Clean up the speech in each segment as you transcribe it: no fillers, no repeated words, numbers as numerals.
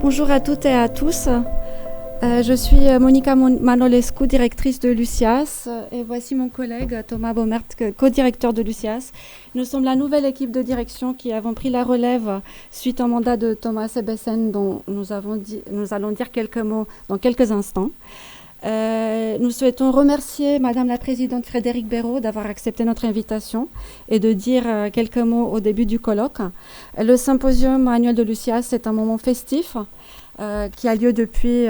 Bonjour à toutes et à tous. Je suis Monica Manolescu, directrice de l'UCIAS, et voici mon collègue Thomas Baumert, co-directeur de l'UCIAS. Nous sommes la nouvelle équipe de direction qui avons pris la relève suite au mandat de Thomas Sebessen, dont nous allons dire quelques mots dans quelques instants. Nous souhaitons remercier Madame la Présidente Frédérique Béraud d'avoir accepté notre invitation et de dire quelques mots au début du colloque. Le symposium annuel de l'UCIAS est un moment festif qui a lieu depuis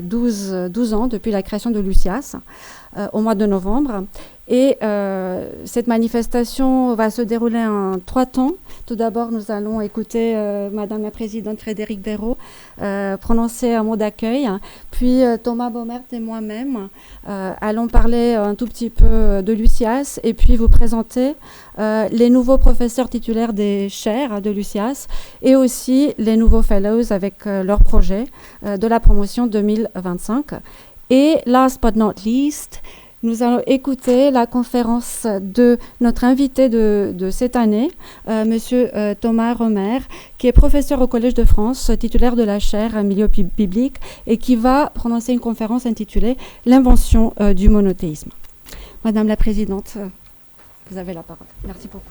12 ans, depuis la création de l'UCIAS, au mois de novembre. Et cette manifestation va se dérouler en 3 temps. Tout d'abord, nous allons écouter Madame la Présidente Frédérique Béraud prononcer un mot d'accueil. Puis Thomas Baumert et moi-même allons parler un tout petit peu de l'UCIAS et puis vous présenter les nouveaux professeurs titulaires des chaires de l'UCIAS et aussi les nouveaux fellows avec leur projet de la promotion 2025. Et last but not least, nous allons écouter la conférence de notre invité de cette année, Monsieur Thomas Romer, qui est professeur au Collège de France, titulaire de la chaire Milieu biblique, et qui va prononcer une conférence intitulée « L'invention du monothéisme ». Madame la Présidente, vous avez la parole. Merci beaucoup.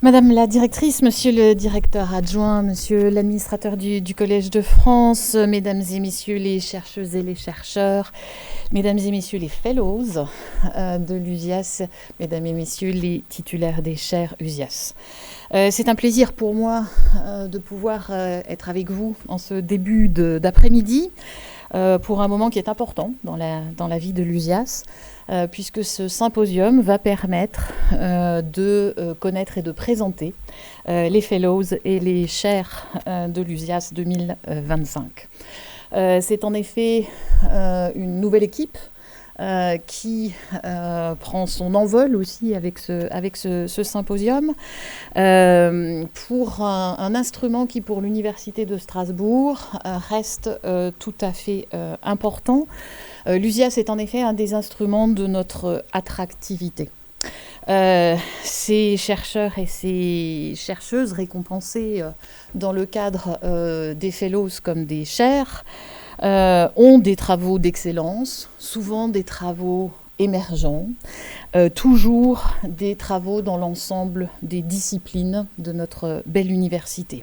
Madame la directrice, monsieur le directeur adjoint, monsieur l'administrateur du Collège de France, mesdames et messieurs les chercheuses et les chercheurs, mesdames et messieurs les fellows de l'USIAS, mesdames et messieurs les titulaires des chaires USIAS. C'est un plaisir pour moi de pouvoir être avec vous en ce début d'après-midi pour un moment qui est important dans la vie de l'USIAS. Puisque ce symposium va permettre de connaître et de présenter les fellows et les chaires de l'USIAS 2025. C'est en effet une nouvelle équipe qui prend son envol aussi avec ce symposium pour un instrument qui pour l'Université de Strasbourg reste tout à fait important. L'USIAS est en effet un des instruments de notre attractivité. Ces chercheurs et ces chercheuses récompensés dans le cadre des fellows comme des chaires ont des travaux d'excellence, souvent des travaux émergents, toujours des travaux dans l'ensemble des disciplines de notre belle université.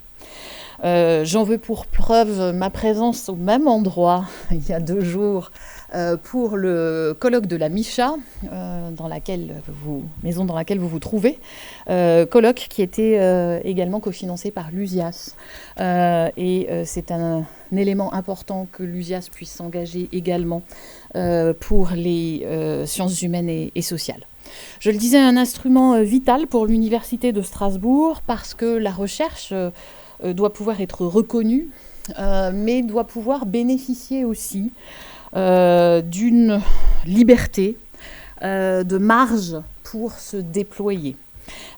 J'en veux pour preuve ma présence au même endroit il y a 2 jours pour le colloque de la MICHA, maison dans laquelle vous vous trouvez, colloque qui était également cofinancé par l'USIAS. C'est un élément important que l'USIAS puisse s'engager également pour les sciences humaines et sociales. Je le disais, un instrument vital pour l'Université de Strasbourg parce que la recherche doit pouvoir être reconnue, mais doit pouvoir bénéficier aussi d'une liberté, de marge pour se déployer.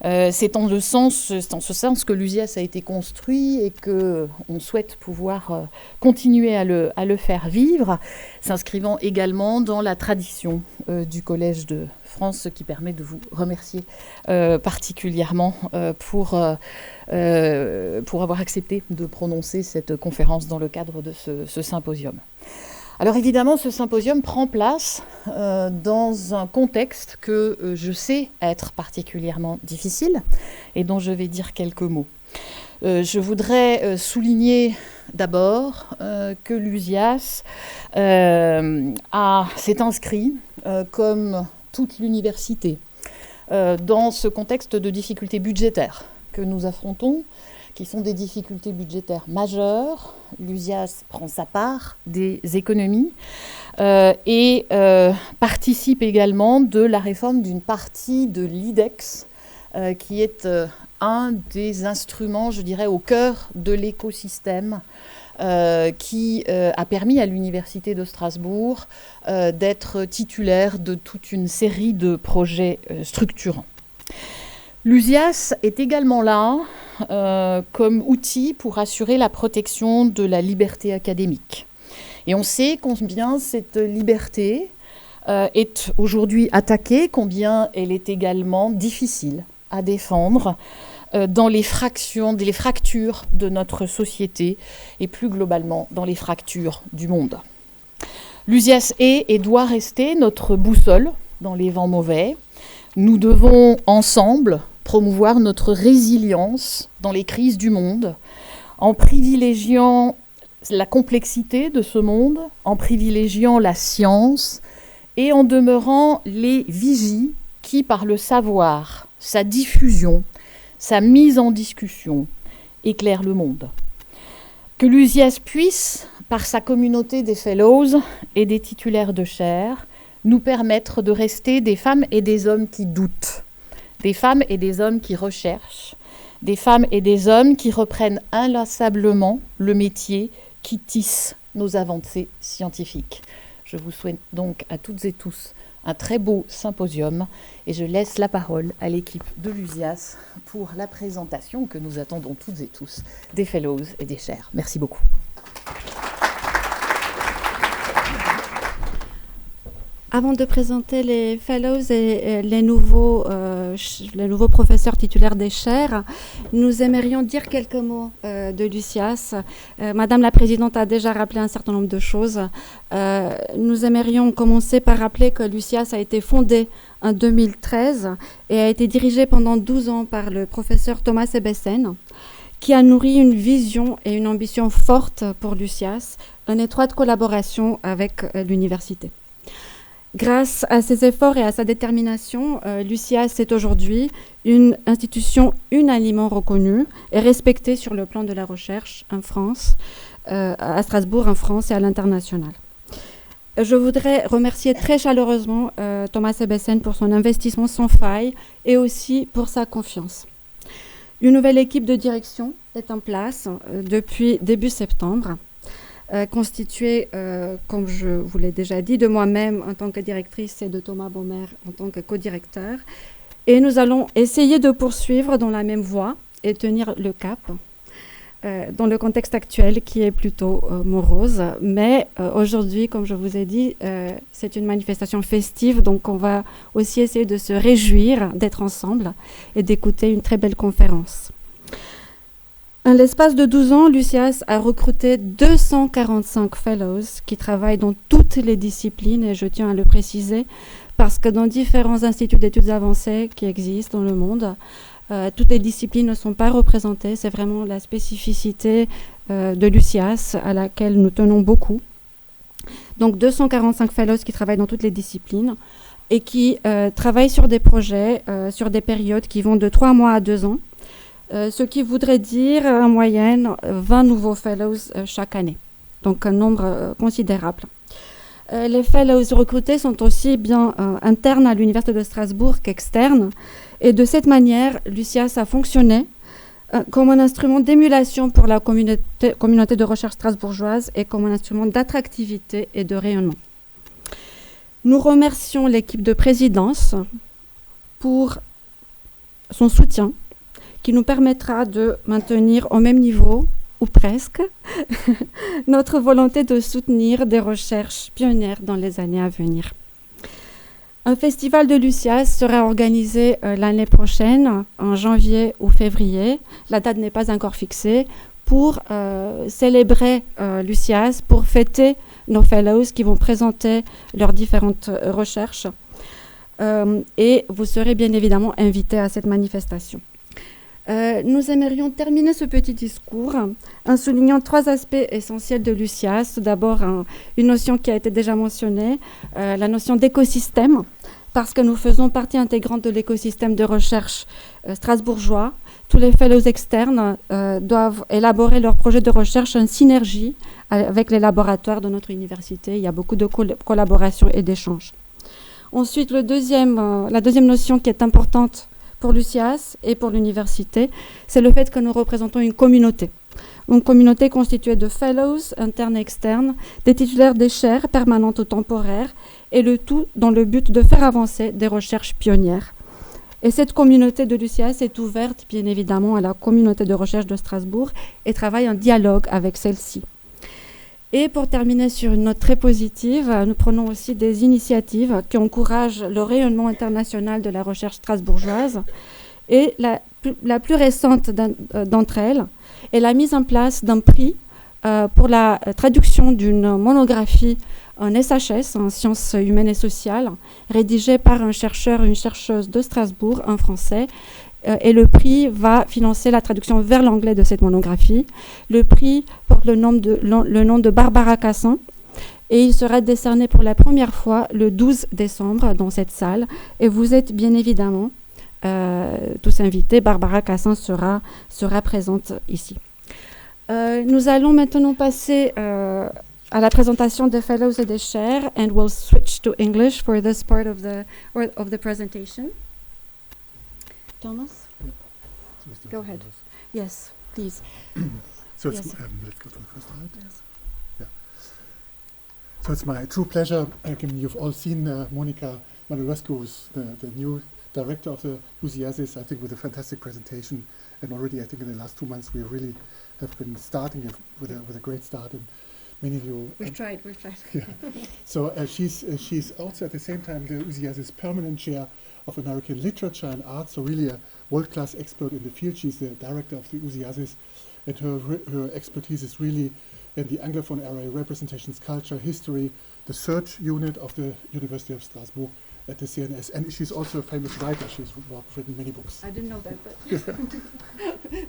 C'est en ce sens que l'USIAS a été construit et qu'on souhaite pouvoir continuer à le faire vivre, s'inscrivant également dans la tradition du Collège de France, ce qui permet de vous remercier particulièrement pour avoir accepté de prononcer cette conférence dans le cadre de ce symposium. Alors évidemment, ce symposium prend place dans un contexte que je sais être particulièrement difficile et dont je vais dire quelques mots. Je voudrais souligner d'abord que l'USIAS s'est inscrit, comme toute l'université, dans ce contexte de difficultés budgétaires que nous affrontons, qui sont des difficultés budgétaires majeures. L'USIAS prend sa part des économies et participe également de la réforme d'une partie de l'IDEX, qui est un des instruments, je dirais, au cœur de l'écosystème qui a permis à l'Université de Strasbourg d'être titulaire de toute une série de projets structurants. L'USIAS est également là comme outil pour assurer la protection de la liberté académique. Et on sait combien cette liberté est aujourd'hui attaquée, combien elle est également difficile à défendre dans les fractures de notre société et plus globalement dans les fractures du monde. L'USIAS est et doit rester notre boussole dans les vents mauvais. Nous devons ensemble promouvoir notre résilience dans les crises du monde en privilégiant la complexité de ce monde, en privilégiant la science et en demeurant les vigies qui, par le savoir, sa diffusion, sa mise en discussion, éclairent le monde. Que l'USIAS puisse, par sa communauté des fellows et des titulaires de chaires, nous permettre de rester des femmes et des hommes qui doutent, des femmes et des hommes qui recherchent, des femmes et des hommes qui reprennent inlassablement le métier qui tisse nos avancées scientifiques. Je vous souhaite donc à toutes et tous un très beau symposium et je laisse la parole à l'équipe de l'USIAS pour la présentation que nous attendons toutes et tous des fellows et des chaires. Merci beaucoup. Avant de présenter les fellows et les nouveaux professeurs titulaires des chaires, nous aimerions dire quelques mots de l'USIAS. Madame la Présidente a déjà rappelé un certain nombre de choses. Nous aimerions commencer par rappeler que l'USIAS a été fondée en 2013 et a été dirigée pendant 12 ans par le professeur Thomas Ebbesen, qui a nourri une vision et une ambition forte pour l'USIAS, en étroite collaboration avec l'université. Grâce à ses efforts et à sa détermination, l'USIAS est aujourd'hui une institution unanimement reconnue et respectée sur le plan de la recherche en France, à Strasbourg, en France et à l'international. Je voudrais remercier très chaleureusement Thomas Ebbesen pour son investissement sans faille et aussi pour sa confiance. Une nouvelle équipe de direction est en place depuis début septembre. Constituée, comme je vous l'ai déjà dit, de moi-même en tant que directrice et de Thomas Baumer en tant que co-directeur. Et nous allons essayer de poursuivre dans la même voie et tenir le cap dans le contexte actuel qui est plutôt morose. Mais aujourd'hui, comme je vous ai dit, c'est une manifestation festive, donc on va aussi essayer de se réjouir d'être ensemble et d'écouter une très belle conférence. En l'espace de 12 ans, l'USIAS a recruté 245 fellows qui travaillent dans toutes les disciplines, et je tiens à le préciser, parce que dans différents instituts d'études avancées qui existent dans le monde, toutes les disciplines ne sont pas représentées. C'est vraiment la spécificité de l'USIAS à laquelle nous tenons beaucoup. Donc 245 fellows qui travaillent dans toutes les disciplines et qui travaillent sur des projets, sur des périodes qui vont de 3 mois à 2 ans. Ce qui voudrait dire en moyenne 20 nouveaux fellows chaque année, donc un nombre considérable. Les fellows recrutés sont aussi bien internes à l'Université de Strasbourg qu'externes, et de cette manière, l'USIAS a fonctionné comme un instrument d'émulation pour la communauté de recherche strasbourgeoise et comme un instrument d'attractivité et de rayonnement. Nous remercions l'équipe de présidence pour son soutien, qui nous permettra de maintenir au même niveau, ou presque, notre volonté de soutenir des recherches pionnières dans les années à venir. Un festival de l'USIAS sera organisé l'année prochaine, en janvier ou février. La date n'est pas encore fixée, pour célébrer l'USIAS, pour fêter nos fellows qui vont présenter leurs différentes recherches. Et vous serez bien évidemment invités à cette manifestation. Nous aimerions terminer ce petit discours en soulignant 3 aspects essentiels de l'USIAS. Tout d'abord, une notion qui a été déjà mentionnée, la notion d'écosystème, parce que nous faisons partie intégrante de l'écosystème de recherche strasbourgeois. Tous les fellows externes doivent élaborer leurs projets de recherche en synergie avec les laboratoires de notre université. Il y a beaucoup de collaboration et d'échanges. Ensuite, la deuxième notion qui est importante pour l'USIAS et pour l'université, c'est le fait que nous représentons une communauté constituée de fellows, internes et externes, des titulaires des chaires permanentes ou temporaires, et le tout dans le but de faire avancer des recherches pionnières. Et cette communauté de l'USIAS est ouverte, bien évidemment, à la communauté de recherche de Strasbourg et travaille en dialogue avec celle-ci. Et pour terminer sur une note très positive, nous prenons aussi des initiatives qui encouragent le rayonnement international de la recherche strasbourgeoise Et la plus récente d'entre elles est la mise en place d'un prix pour la traduction d'une monographie en SHS, en sciences humaines et sociales, rédigée par un chercheur et une chercheuse de Strasbourg en français. Et le prix va financer la traduction vers l'anglais de cette monographie. Le prix porte le nom de Barbara Cassin et il sera décerné pour la première fois le 12 décembre dans cette salle. Et vous êtes bien évidemment tous invités. Barbara Cassin sera présente ici. Nous allons maintenant passer à la présentation des fellows et des chairs, and we'll switch to English for this part of the presentation. Thomas? Go ahead. Yes, please. So Yes. Let's go to the first slide. Yes. Yeah. So it's my true pleasure. You've all seen Monica Manolescu, who's the new director of the UCIASIS, I think, with a fantastic presentation. And already, I think, in the last 2 months, we really have been starting with a great start. And many of you. We've tried. Yeah. So she's also at the same time the UCIASIS permanent chair of American Literature and Art, so really a world-class expert in the field. She's the director of the UCIASIS, and her expertise is really in the Anglophone area, representations, culture, history, the search unit of the University of Strasbourg at the CNS. And she's also a famous writer. She's written many books. I didn't know that, but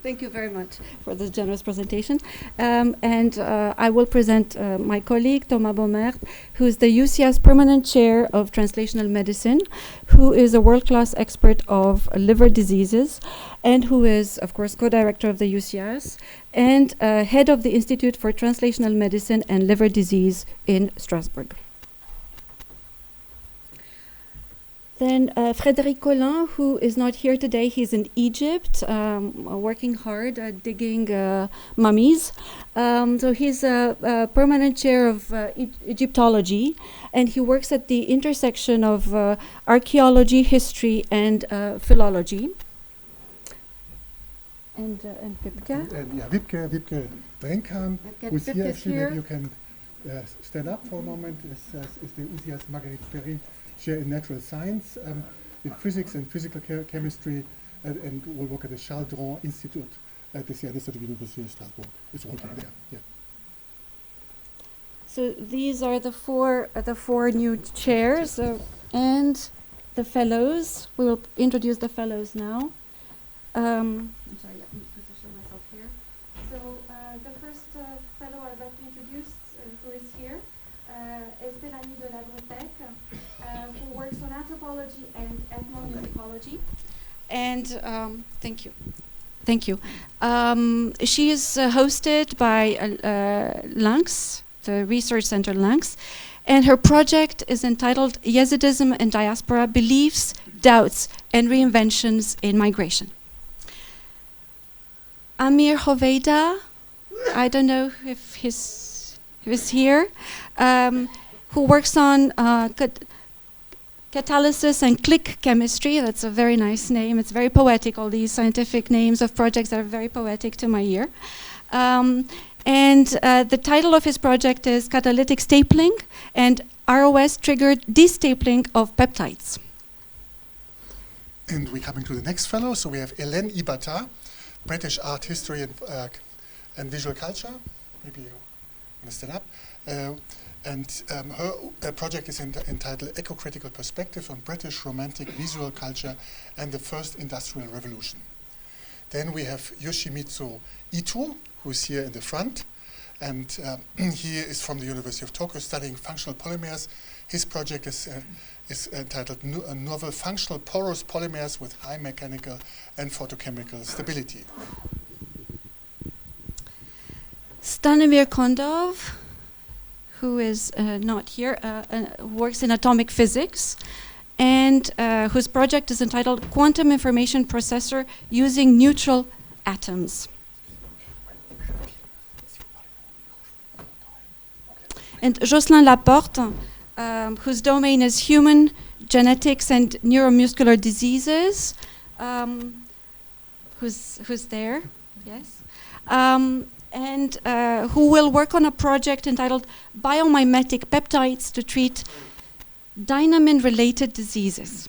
thank you very much for this generous presentation. And I will present my colleague, Thomas Baumert, who is the UCS Permanent Chair of Translational Medicine, who is a world-class expert of liver diseases, and who is, of course, co-director of the UCS, and head of the Institute for Translational Medicine and Liver Disease in Strasbourg. Then Frédéric Collin, who is not here today, he's in Egypt, working hard at digging mummies. So he's a permanent chair of Egyptology, and he works at the intersection of archaeology, history, and philology. And Wipke. And yeah, Wipke Drenkham, who's here. Actually, maybe you can stand up for a moment. Is the UCIAS Marguerite Perret Chair in Natural Science, in Physics and Physical Chemistry, and will work at the Charles Dron Institute at the CNS at the University of Strasbourg. It's working there. Yeah. So these are the four new chairs, and the fellows. We will introduce the fellows now. I'm sorry, let me position myself here. So the first fellow I'd like to introduce, who is here, is Stéphanie de la Bretèque, who works on anthropology and ethnomusicology. And thank you. She is hosted by Lynx, the Research Center Lynx, and her project is entitled Yazidism and Diaspora: Beliefs, Doubts, and Reinventions in Migration. Amir Hoveyda, I don't know if he's here, who works on catalysis and click chemistry. That's a very nice name. It's very poetic, all these scientific names of projects that are very poetic to my ear. And the title of his project is Catalytic Stapling and ROS-Triggered Destapling of Peptides. And we're coming to the next fellow. So we have Hélène Ibata, British Art History and Visual Culture. Maybe you want to stand up. And her project is entitled Eco-Critical Perspective on British Romantic Visual Culture and the First Industrial Revolution. Then we have Yoshimitsu Ito, who's here in the front. And he is from the University of Tokyo studying functional polymers. His project is entitled Novel Functional Porous Polymers with High Mechanical and Photochemical Stability. Stanimir Kondov, who is not here, works in atomic physics, and whose project is entitled Quantum Information Processor Using Neutral Atoms. And Jocelyn Laporte, whose domain is human genetics and neuromuscular diseases, who's there, yes, and who will work on a project entitled Biomimetic Peptides to Treat Dynamin-Related Diseases.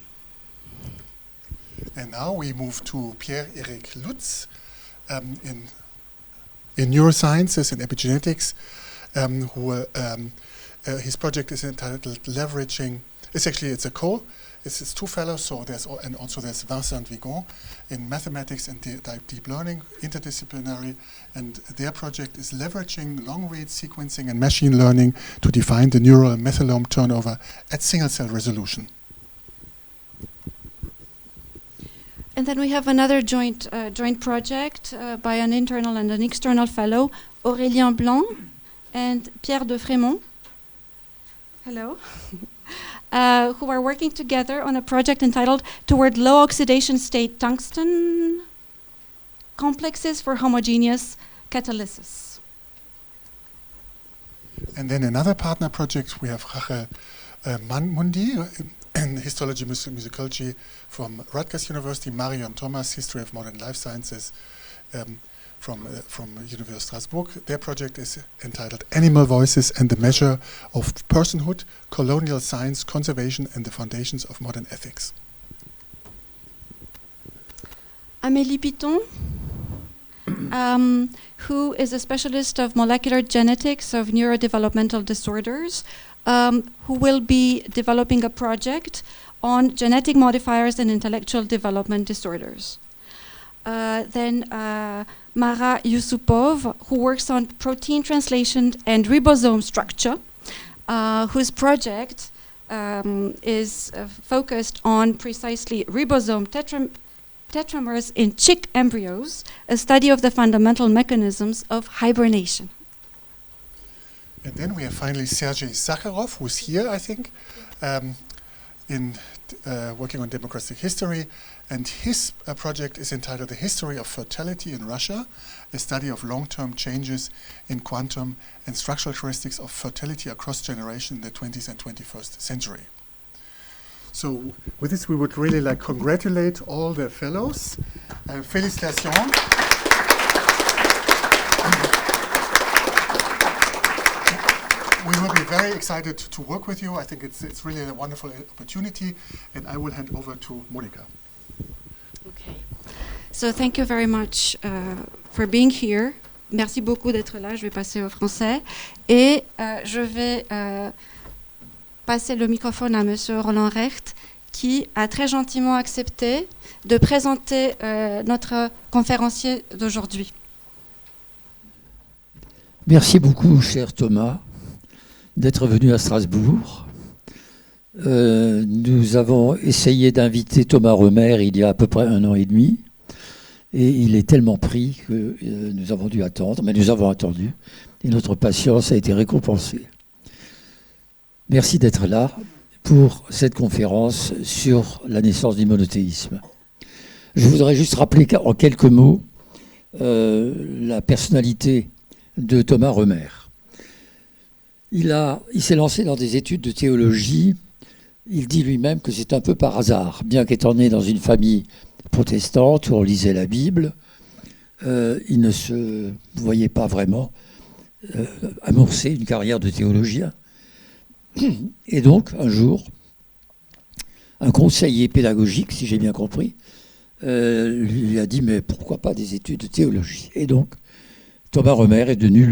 And now we move to Pierre-Eric Lutz in neurosciences and epigenetics, his project is entitled Leveraging. It's a it's two fellows. So there's Vincent Vigon in mathematics and deep learning, interdisciplinary, and their project is leveraging long-read sequencing and machine learning to define the neural methylome turnover at single-cell resolution. And then we have another joint project by an internal and an external fellow, Aurélien Blanc and Pierre de Frémont. Hello. Who are working together on a project entitled Toward Low Oxidation State Tungsten Complexes for Homogeneous Catalysis. And then another partner project, we have Rachel Mundi in Histology Musicology from Rutgers University, Marion Thomas, History of Modern Life Sciences from University of Strasbourg. Their project is entitled Animal Voices and the Measure of Personhood, Colonial Science, Conservation and the Foundations of Modern Ethics. Amélie Piton, who is a specialist of molecular genetics of neurodevelopmental disorders, who will be developing a project on genetic modifiers and intellectual development disorders. Then Mara Yusupov, who works on protein translation and ribosome structure, whose project is focused on precisely ribosome tetramers in chick embryos, a study of the fundamental mechanisms of hibernation. And then we have finally Sergei Zakharov, who's here, I think, working on democratic history. And his project is entitled The History of Fertility in Russia, a study of long-term changes in quantum and structural characteristics of fertility across generations in the 20th and 21st century. So with this, we would really like congratulate all the fellows. Félicitations. We will be very excited to work with you. I think it's really a wonderful opportunity, and I will hand over to Monica. Okay. So thank you very much for being here. Merci beaucoup d'être là. Je vais passer au français et je vais passer le microphone à Monsieur Roland Recht, qui a très gentiment accepté de présenter notre conférencier d'aujourd'hui. Merci beaucoup, cher Thomas, d'être venu à Strasbourg. Nous avons essayé d'inviter Thomas Remer il y a à peu près 1 an et demi, et il est tellement pris que nous avons dû attendre, mais nous avons attendu, et notre patience a été récompensée. Merci d'être là pour cette conférence sur la naissance du monothéisme. Je voudrais juste rappeler en quelques mots la personnalité de Thomas Remer. Il s'est lancé dans des études de théologie. Il dit lui-même que c'est un peu par hasard, bien qu'étant né dans une famille protestante où on lisait la Bible, il ne se voyait pas vraiment amorcer une carrière de théologien. Et donc, un jour, un conseiller pédagogique, si j'ai bien compris, lui a dit « mais pourquoi pas des études de théologie ?» Et donc, Thomas Remer est devenu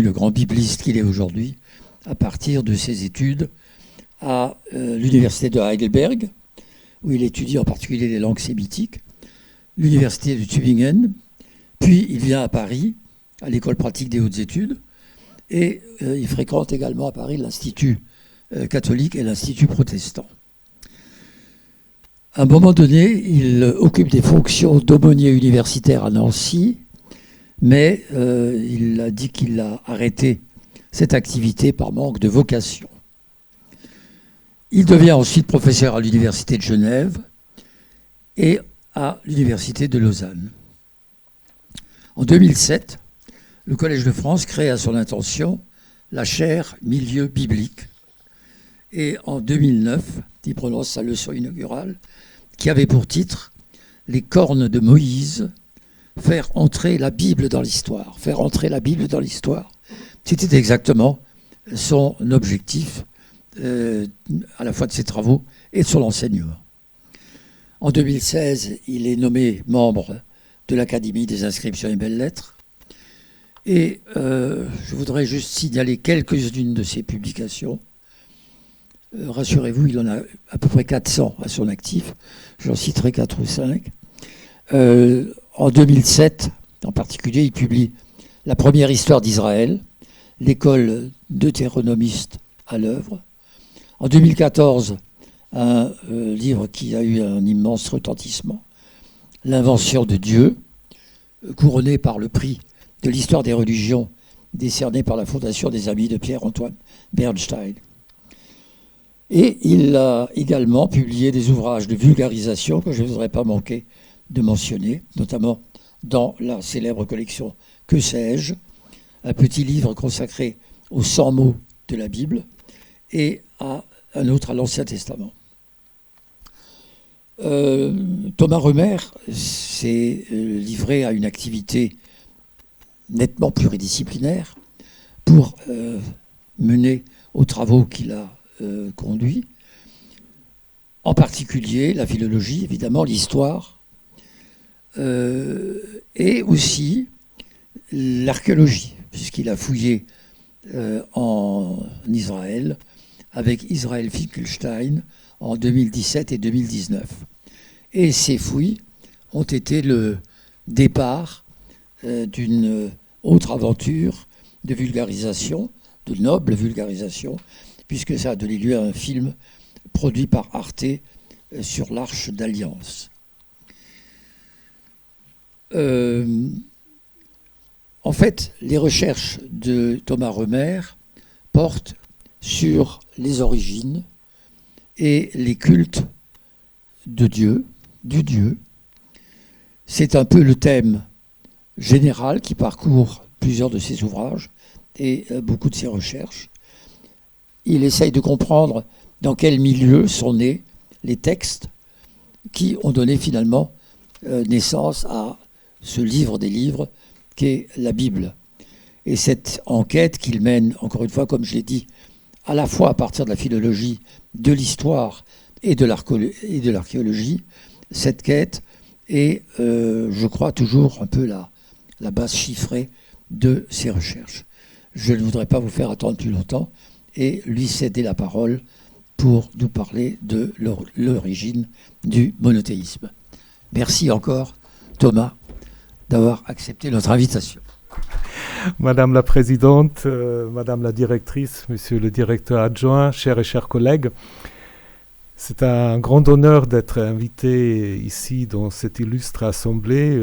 le grand bibliste qu'il est aujourd'hui, à partir de ses études à l'université de Heidelberg, où il étudie en particulier les langues sémitiques, l'université de Tübingen, puis il vient à Paris, à l'école pratique des hautes études, et il fréquente également à Paris l'Institut catholique et l'Institut protestant. À un moment donné, il occupe des fonctions d'aumônier universitaire à Nancy, mais il a dit qu'il a arrêté cette activité par manque de vocation. Il devient ensuite professeur à l'Université de Genève et à l'Université de Lausanne. En 2007, le Collège de France crée à son intention la chaire Milieu biblique. Et en 2009, il prononce sa leçon inaugurale qui avait pour titre « Les cornes de Moïse, faire entrer la Bible dans l'histoire ». Faire entrer la Bible dans l'histoire, c'était exactement son objectif à la fois de ses travaux et de son enseignement. En 2016, il est nommé membre de l'Académie des inscriptions et belles-lettres. Et je voudrais juste signaler quelques-unes de ses publications. Rassurez-vous, il en a à peu près 400 à son actif. J'en citerai 4 ou 5. En 2007, en particulier, il publie la première histoire d'Israël, l'école deutéronomiste à l'œuvre. En 2014, un livre qui a eu un immense retentissement, L'invention de Dieu, couronné par le prix de l'histoire des religions décerné par la Fondation des Amis de Pierre-Antoine Bernstein. Et il a également publié des ouvrages de vulgarisation que je ne voudrais pas manquer de mentionner, notamment dans la célèbre collection Que sais-je, un petit livre consacré aux 100 mots de la Bible et un autre à l'Ancien Testament. Thomas Remer s'est livré à une activité nettement pluridisciplinaire pour mener aux travaux qu'il a conduits, en particulier la philologie, évidemment, l'histoire, et aussi l'archéologie, puisqu'il a fouillé en Israël avec Israël Finkelstein en 2017 et 2019. Et ces fouilles ont été le départ d'une autre aventure de vulgarisation, de noble vulgarisation, puisque ça a donné lieu à un film produit par Arte sur l'Arche d'Alliance. En fait, les recherches de Thomas Remer portent sur les origines et les cultes de Dieu, du Dieu. C'est un peu le thème général qui parcourt plusieurs de ses ouvrages et beaucoup de ses recherches. Il essaye de comprendre dans quel milieu sont nés les textes qui ont donné finalement naissance à ce livre des livres qu'est la Bible. Et cette enquête qu'il mène, encore une fois, comme je l'ai dit, à la fois à partir de la philologie, de l'histoire et de l'archéologie, cette quête est, je crois, toujours un peu la base chiffrée de ses recherches. Je ne voudrais pas vous faire attendre plus longtemps et lui céder la parole pour nous parler de l'origine du monothéisme. Merci encore, Thomas, d'avoir accepté notre invitation. Madame la Présidente, Madame la Directrice, Monsieur le Directeur adjoint, chers et chers collègues, c'est un grand honneur d'être invité ici dans cette illustre assemblée.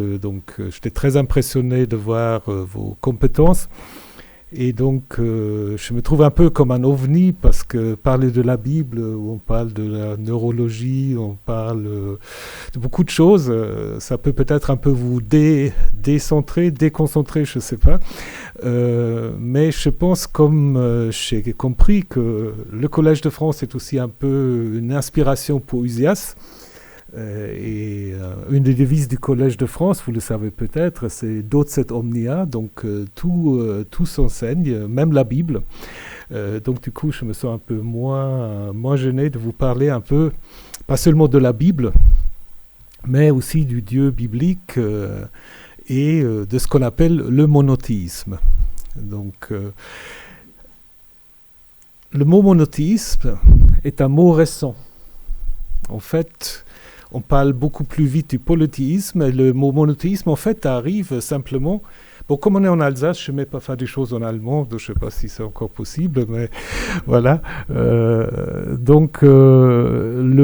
J'étais très impressionné de voir vos compétences. Et donc, je me trouve un peu comme un ovni parce que parler de la Bible, où on parle de la neurologie, on parle de beaucoup de choses, ça peut peut-être un peu vous décentrer, déconcentrer, je ne sais pas. Mais je pense, comme j'ai compris, que le Collège de France est aussi un peu une inspiration pour Lusias. Et une des devises du Collège de France, vous le savez peut-être, c'est Docet Omnia, donc tout s'enseigne, même la Bible. Donc du coup, je me sens un peu moins gêné de vous parler un peu, pas seulement de la Bible, mais aussi du Dieu biblique et de ce qu'on appelle le monothéisme. Donc, le mot monothéisme est un mot récent. En fait, on parle beaucoup plus vite du polythéisme, et le mot monothéisme, en fait, arrive simplement... Bon, comme on est en Alsace, je ne mets pas faire des choses en allemand, donc je ne sais pas si c'est encore possible, mais voilà. Le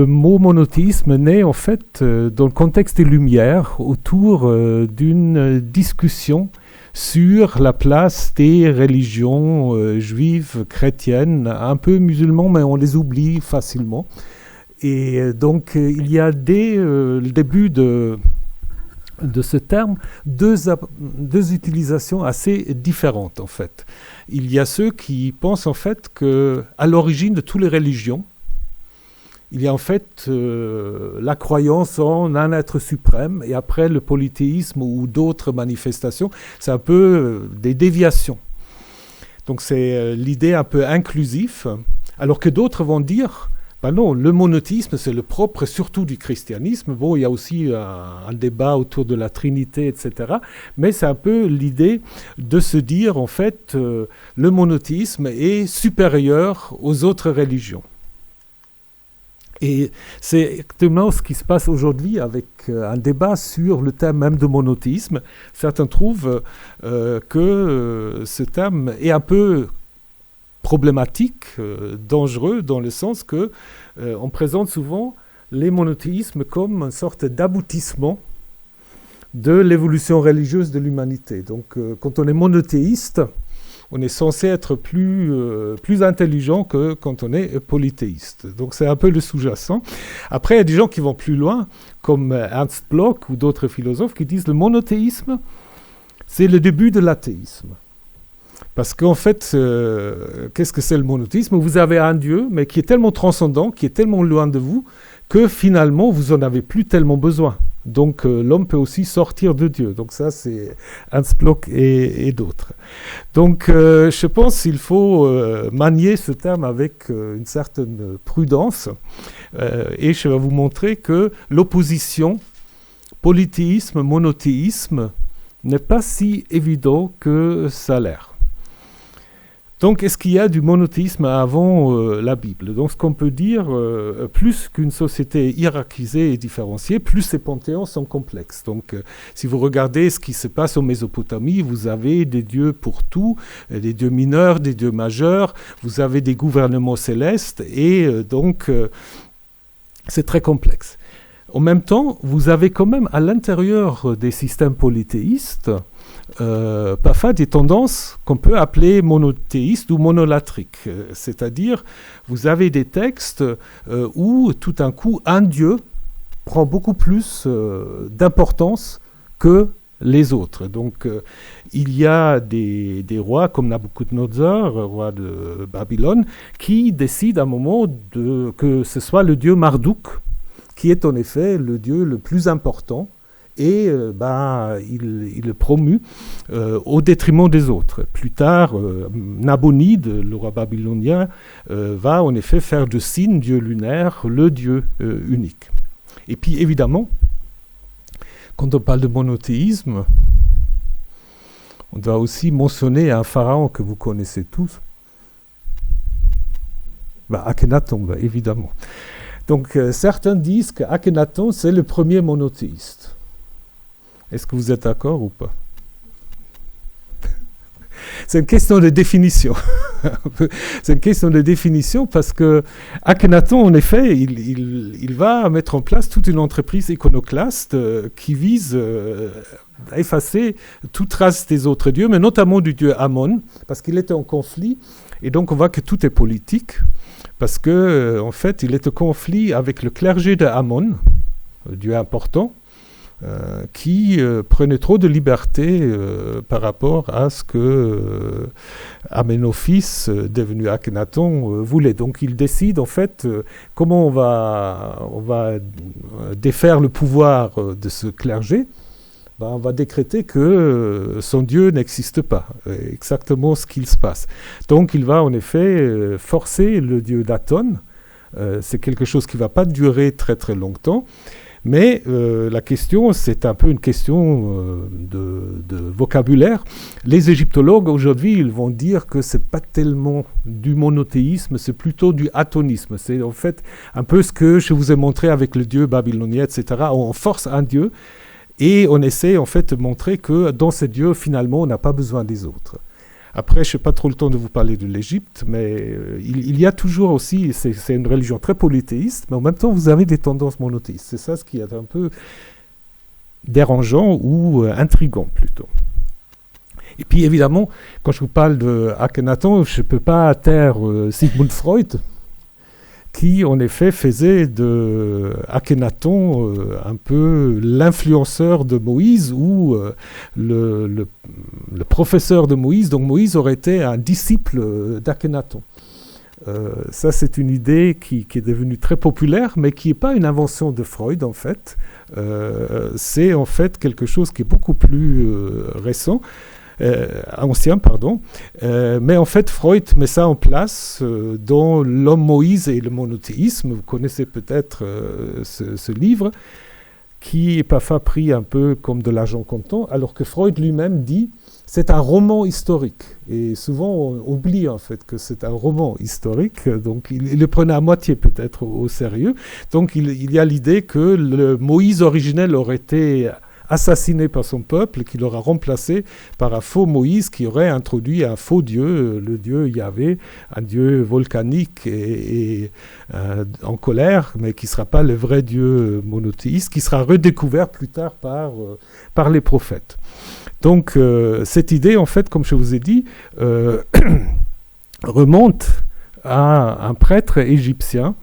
mot monothéisme naît, en fait, dans le contexte des Lumières, autour d'une discussion sur la place des religions juives, chrétiennes, un peu musulmanes, mais on les oublie facilement. Et donc, il y a dès le début de ce terme deux utilisations assez différentes, en fait. Il y a ceux qui pensent, en fait, qu'à l'origine de toutes les religions, il y a en fait la croyance en un être suprême, et après le polythéisme ou d'autres manifestations, c'est un peu des déviations. Donc, c'est l'idée un peu inclusive, alors que d'autres vont dire... Ben non, le monothéisme, c'est le propre surtout du christianisme. Bon, il y a aussi un débat autour de la Trinité, etc. Mais c'est un peu l'idée de se dire, en fait, le monothéisme est supérieur aux autres religions. Et c'est exactement ce qui se passe aujourd'hui avec un débat sur le thème même de monothéisme. Certains trouvent que ce thème est un peu problématique, dangereux, dans le sens que on présente souvent les monothéismes comme une sorte d'aboutissement de l'évolution religieuse de l'humanité. Donc quand on est monothéiste, on est censé être plus intelligent que quand on est polythéiste. Donc c'est un peu le sous-jacent. Après, il y a des gens qui vont plus loin, comme Ernst Bloch ou d'autres philosophes, qui disent que le monothéisme, c'est le début de l'athéisme. Parce qu'en fait, qu'est-ce que c'est le monothéisme? Vous avez un Dieu, mais qui est tellement transcendant, qui est tellement loin de vous, que finalement, vous n'en avez plus tellement besoin. Donc l'homme peut aussi sortir de Dieu. Donc ça, c'est Ernst Bloch et d'autres. Donc je pense qu'il faut manier ce terme avec une certaine prudence. Et je vais vous montrer que l'opposition polythéisme, monothéisme n'est pas si évident que ça a l'air. Donc, est-ce qu'il y a du monothéisme avant la Bible? Donc, ce qu'on peut dire, plus qu'une société hiérarchisée et différenciée, plus ces panthéons sont complexes. Donc, si vous regardez ce qui se passe en Mésopotamie, vous avez des dieux pour tout, des dieux mineurs, des dieux majeurs, vous avez des gouvernements célestes, et donc, c'est très complexe. En même temps, vous avez quand même à l'intérieur des systèmes polythéistes, parfois des tendances qu'on peut appeler monothéistes ou monolatriques. C'est-à-dire, vous avez des textes où tout d'un coup, un dieu prend beaucoup plus d'importance que les autres. Donc, il y a des rois comme Nabuchodonosor, roi de Babylone, qui décident à un moment que ce soit le dieu Marduk, qui est en effet le dieu le plus important, et il le promue au détriment des autres. Plus tard, Nabonide, le roi babylonien, va en effet faire de Sin, dieu lunaire, le dieu unique. Et puis évidemment, quand on parle de monothéisme, on doit aussi mentionner un pharaon que vous connaissez tous, Akhenaton, évidemment. Donc certains disent qu'Akhenaton, c'est le premier monothéiste. Est-ce que vous êtes d'accord ou pas? C'est une question de définition. C'est une question de définition parce que Akhenaton, en effet, il va mettre en place toute une entreprise iconoclaste qui vise à effacer toute trace des autres dieux, mais notamment du dieu Amon, parce qu'il était en conflit, et donc on voit que tout est politique, parce que en fait, il est en conflit avec le clergé de Amon, le dieu important, qui prenait trop de liberté par rapport à ce que Aménophis, devenu Akhenaton, voulait. Donc il décide en fait comment on va défaire le pouvoir de ce clergé. On va décréter que son dieu n'existe pas, exactement ce qu'il se passe. Donc il va en effet forcer le dieu d'Aton. C'est quelque chose qui ne va pas durer très très longtemps. Mais la question, c'est un peu une question de vocabulaire. Les égyptologues, aujourd'hui, ils vont dire que ce n'est pas tellement du monothéisme, c'est plutôt du atonisme. C'est en fait un peu ce que je vous ai montré avec le dieu babylonien, etc. On force un dieu et on essaie en fait de montrer que dans ce dieu, finalement, on n'a pas besoin des autres. Après, je n'ai pas trop le temps de vous parler de l'Égypte, mais il y a toujours aussi, c'est une religion très polythéiste, mais en même temps, vous avez des tendances monothéistes. C'est ça ce qui est un peu dérangeant ou intriguant plutôt. Et puis évidemment, quand je vous parle de Akhenaton, je ne peux pas taire Sigmund Freud, qui en effet faisait de Akhenaton un peu l'influenceur de Moïse ou le professeur de Moïse. Donc Moïse aurait été un disciple d'Akhenaton. Ça, c'est une idée qui est devenue très populaire, mais qui n'est pas une invention de Freud, en fait. C'est en fait quelque chose qui est beaucoup plus récent. Mais en fait, Freud met ça en place dans L'homme Moïse et le monothéisme. Vous connaissez peut-être ce livre, qui est parfois pris un peu comme de l'argent comptant, alors que Freud lui-même dit c'est un roman historique. Et souvent, on oublie en fait que c'est un roman historique, donc il le prenait à moitié peut-être au sérieux. Donc il y a l'idée que le Moïse originel aurait été assassiné par son peuple, qu'il aura remplacé par un faux Moïse qui aurait introduit un faux dieu, le dieu Yahvé, un dieu volcanique et en colère, mais qui ne sera pas le vrai dieu monothéiste, qui sera redécouvert plus tard par les prophètes. Donc cette idée, en fait, comme je vous ai dit, remonte à un prêtre égyptien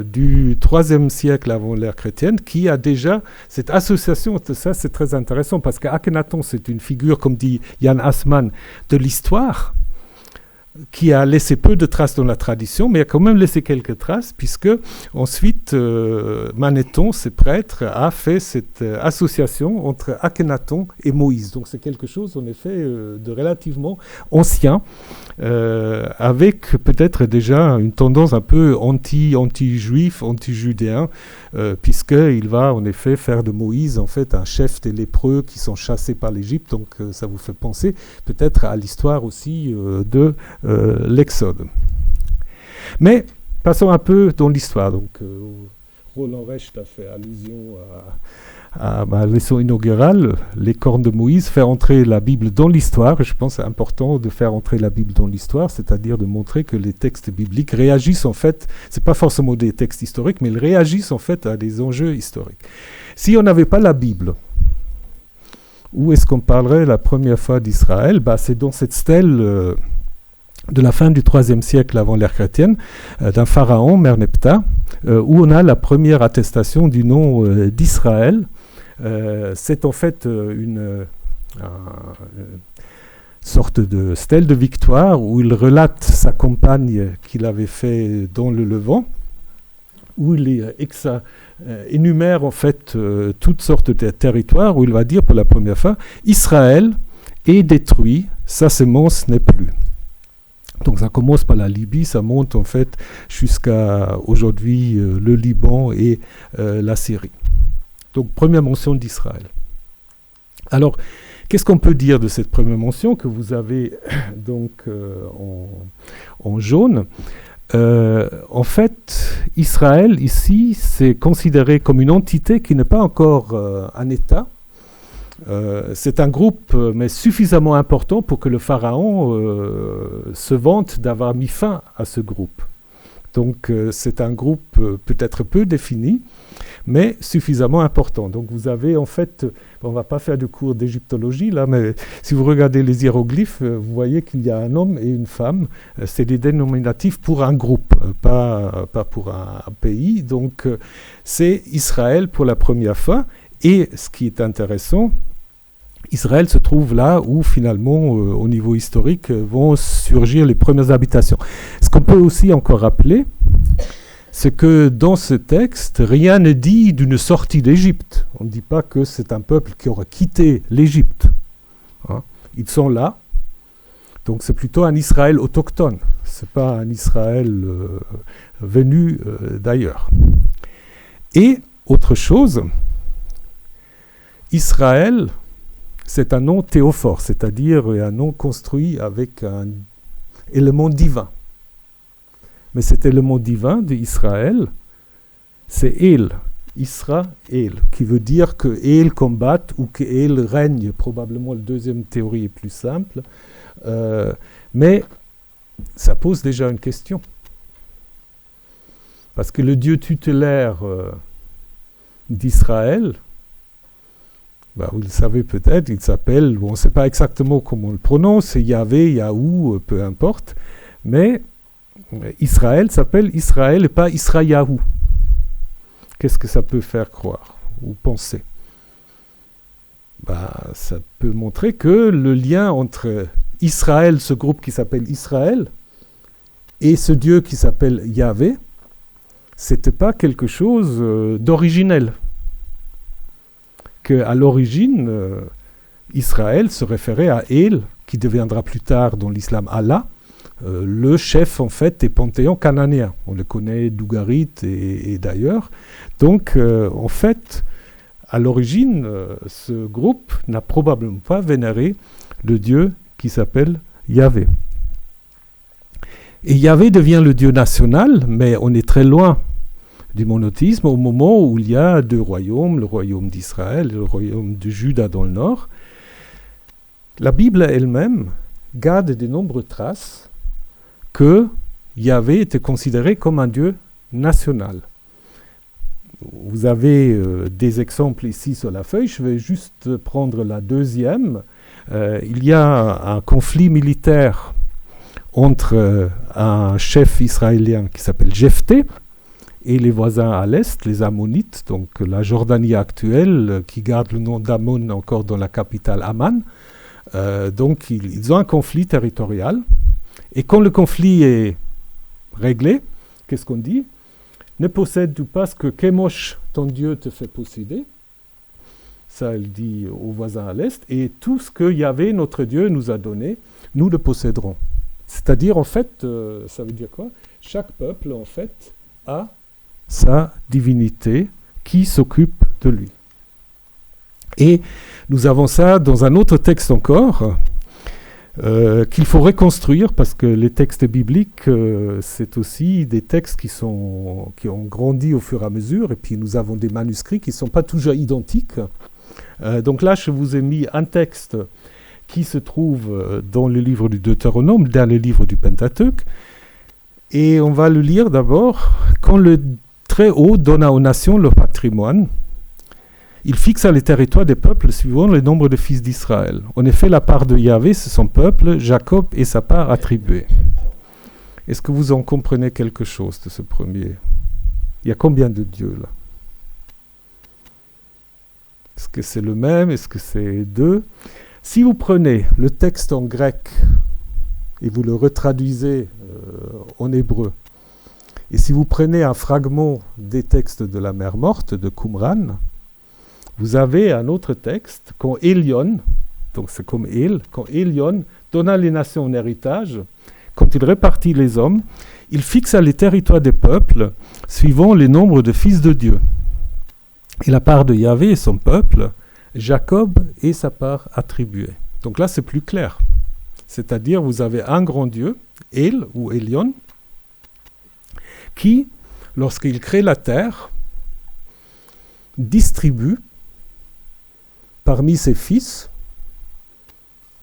du IIIe siècle avant l'ère chrétienne, qui a déjà cette association. Ça, c'est très intéressant, parce qu'Akhenaton, c'est une figure, comme dit Jan Assmann, de l'histoire, qui a laissé peu de traces dans la tradition, mais a quand même laissé quelques traces, puisque ensuite Manéthon, ce prêtre, a fait cette association entre Akhenaton et Moïse. Donc c'est quelque chose, en effet, de relativement ancien, avec peut-être déjà une tendance un peu anti-juif, anti-judéen, puisqu'il va en effet faire de Moïse en fait un chef des lépreux qui sont chassés par l'Égypte. Donc ça vous fait penser peut-être à l'histoire aussi de l'Exode. Mais passons un peu dans l'histoire. Donc Roland Recht a fait allusion à ma leçon inaugurale, les cornes de Moïse, faire entrer la Bible dans l'histoire. Je pense que c'est important de faire entrer la Bible dans l'histoire, c'est-à-dire de montrer que les textes bibliques réagissent en fait, c'est pas forcément des textes historiques, mais ils réagissent en fait à des enjeux historiques. Si on n'avait pas la Bible, où est-ce qu'on parlerait la première fois d'Israël? C'est dans cette stèle de la fin du IIIe siècle avant l'ère chrétienne, d'un pharaon, Merneptah, où on a la première attestation du nom d'Israël. C'est en fait une sorte de stèle de victoire où il relate sa campagne qu'il avait fait dans le Levant, où il énumère en fait toutes sortes de territoires, où il va dire pour la première fois « Israël est détruit, sa semence n'est plus ». Donc ça commence par la Libye, ça monte en fait jusqu'à aujourd'hui le Liban et la Syrie. Donc première mention d'Israël. Alors, qu'est-ce qu'on peut dire de cette première mention que vous avez donc en jaune? En fait, Israël ici, c'est considéré comme une entité qui n'est pas encore un État. C'est un groupe, mais suffisamment important pour que le pharaon se vante d'avoir mis fin à ce groupe. Donc c'est un groupe peut-être peu défini, mais suffisamment important. Donc vous avez en fait, on ne va pas faire de cours d'égyptologie là, mais si vous regardez les hiéroglyphes, vous voyez qu'il y a un homme et une femme. C'est des dénominatifs pour un groupe, pas pour un pays. Donc c'est Israël pour la première fois. Et ce qui est intéressant, Israël se trouve là où finalement, au niveau historique, vont surgir les premières habitations. Ce qu'on peut aussi encore rappeler, c'est que dans ce texte, rien ne dit d'une sortie d'Égypte. On ne dit pas que c'est un peuple qui aurait quitté l'Égypte. Hein. Ils sont là, donc c'est plutôt un Israël autochtone. Ce n'est pas un Israël venu d'ailleurs. Et autre chose, Israël, c'est un nom théophore, c'est-à-dire un nom construit avec un élément divin. Mais cet élément divin d'Israël, c'est El, Israël, qui veut dire que El combatte ou que El règne. Probablement la deuxième théorie est plus simple, mais ça pose déjà une question. Parce que le Dieu tutélaire d'Israël, vous le savez peut-être, il s'appelle, on ne sait pas exactement comment on le prononce, c'est Yahvé, Yahou, peu importe, mais Israël s'appelle Israël et pas Israyahu. Qu'est-ce que ça peut faire croire ou penser? Ça peut montrer que le lien entre Israël, ce groupe qui s'appelle Israël, et ce Dieu qui s'appelle Yahvé, c'était pas quelque chose d'originel. Qu'à l'origine, Israël se référait à El, qui deviendra plus tard dans l'islam Allah, le chef en fait des panthéons cananéens. On le connaît d'Ougarit et d'ailleurs. Donc en fait, à l'origine, ce groupe n'a probablement pas vénéré le Dieu qui s'appelle Yahvé. Et Yahvé devient le Dieu national, mais on est très loin du monothéisme au moment où il y a deux royaumes, le royaume d'Israël et le royaume de Juda dans le nord. La Bible elle-même garde de nombreuses traces que Yahvé était considéré comme un Dieu national. Vous avez des exemples ici sur la feuille, je vais juste prendre la deuxième. Il y a un conflit militaire entre un chef israélien qui s'appelle Jephthé et les voisins à l'est, les Ammonites, donc la Jordanie actuelle, qui garde le nom d'Ammon encore dans la capitale Amman. Donc ils ont un conflit territorial. Et quand le conflit est réglé, qu'est-ce qu'on dit ? Ne possède-tu pas ce que Chemosh, ton Dieu, te fait posséder ? Ça, il dit aux voisins à l'est. Et tout ce que Yahvé, notre Dieu, nous a donné, nous le posséderons. C'est-à-dire, en fait, ça veut dire quoi ? Chaque peuple, en fait, a sa divinité qui s'occupe de lui. Et nous avons ça dans un autre texte encore, qu'il faut reconstruire, parce que les textes bibliques, c'est aussi des textes qui ont grandi au fur et à mesure, et puis nous avons des manuscrits qui ne sont pas toujours identiques. Donc là, je vous ai mis un texte qui se trouve dans le livre du Deutéronome, dans le livre du Pentateuque, et on va le lire d'abord. Quand le Très-Haut donna aux nations leur patrimoine, il fixa les territoires des peuples suivant le nombre de fils d'Israël. En effet, la part de Yahvé, c'est son peuple, Jacob et sa part attribuée. Est-ce que vous en comprenez quelque chose de ce premier ? Il y a combien de dieux là ? Est-ce que c'est le même ? Est-ce que c'est deux ? Si vous prenez le texte en grec et vous le retraduisez en hébreu, et si vous prenez un fragment des textes de la mer morte, de Qumran, vous avez un autre texte, quand Elion, donc c'est comme El, quand Elion donna les nations en héritage, quand il répartit les hommes, il fixa les territoires des peuples suivant les nombres de fils de Dieu. Et la part de Yahvé et son peuple, Jacob et sa part attribuée. Donc là, c'est plus clair. C'est-à-dire, vous avez un grand Dieu, El ou Elion, qui, lorsqu'il crée la terre, distribue parmi ses fils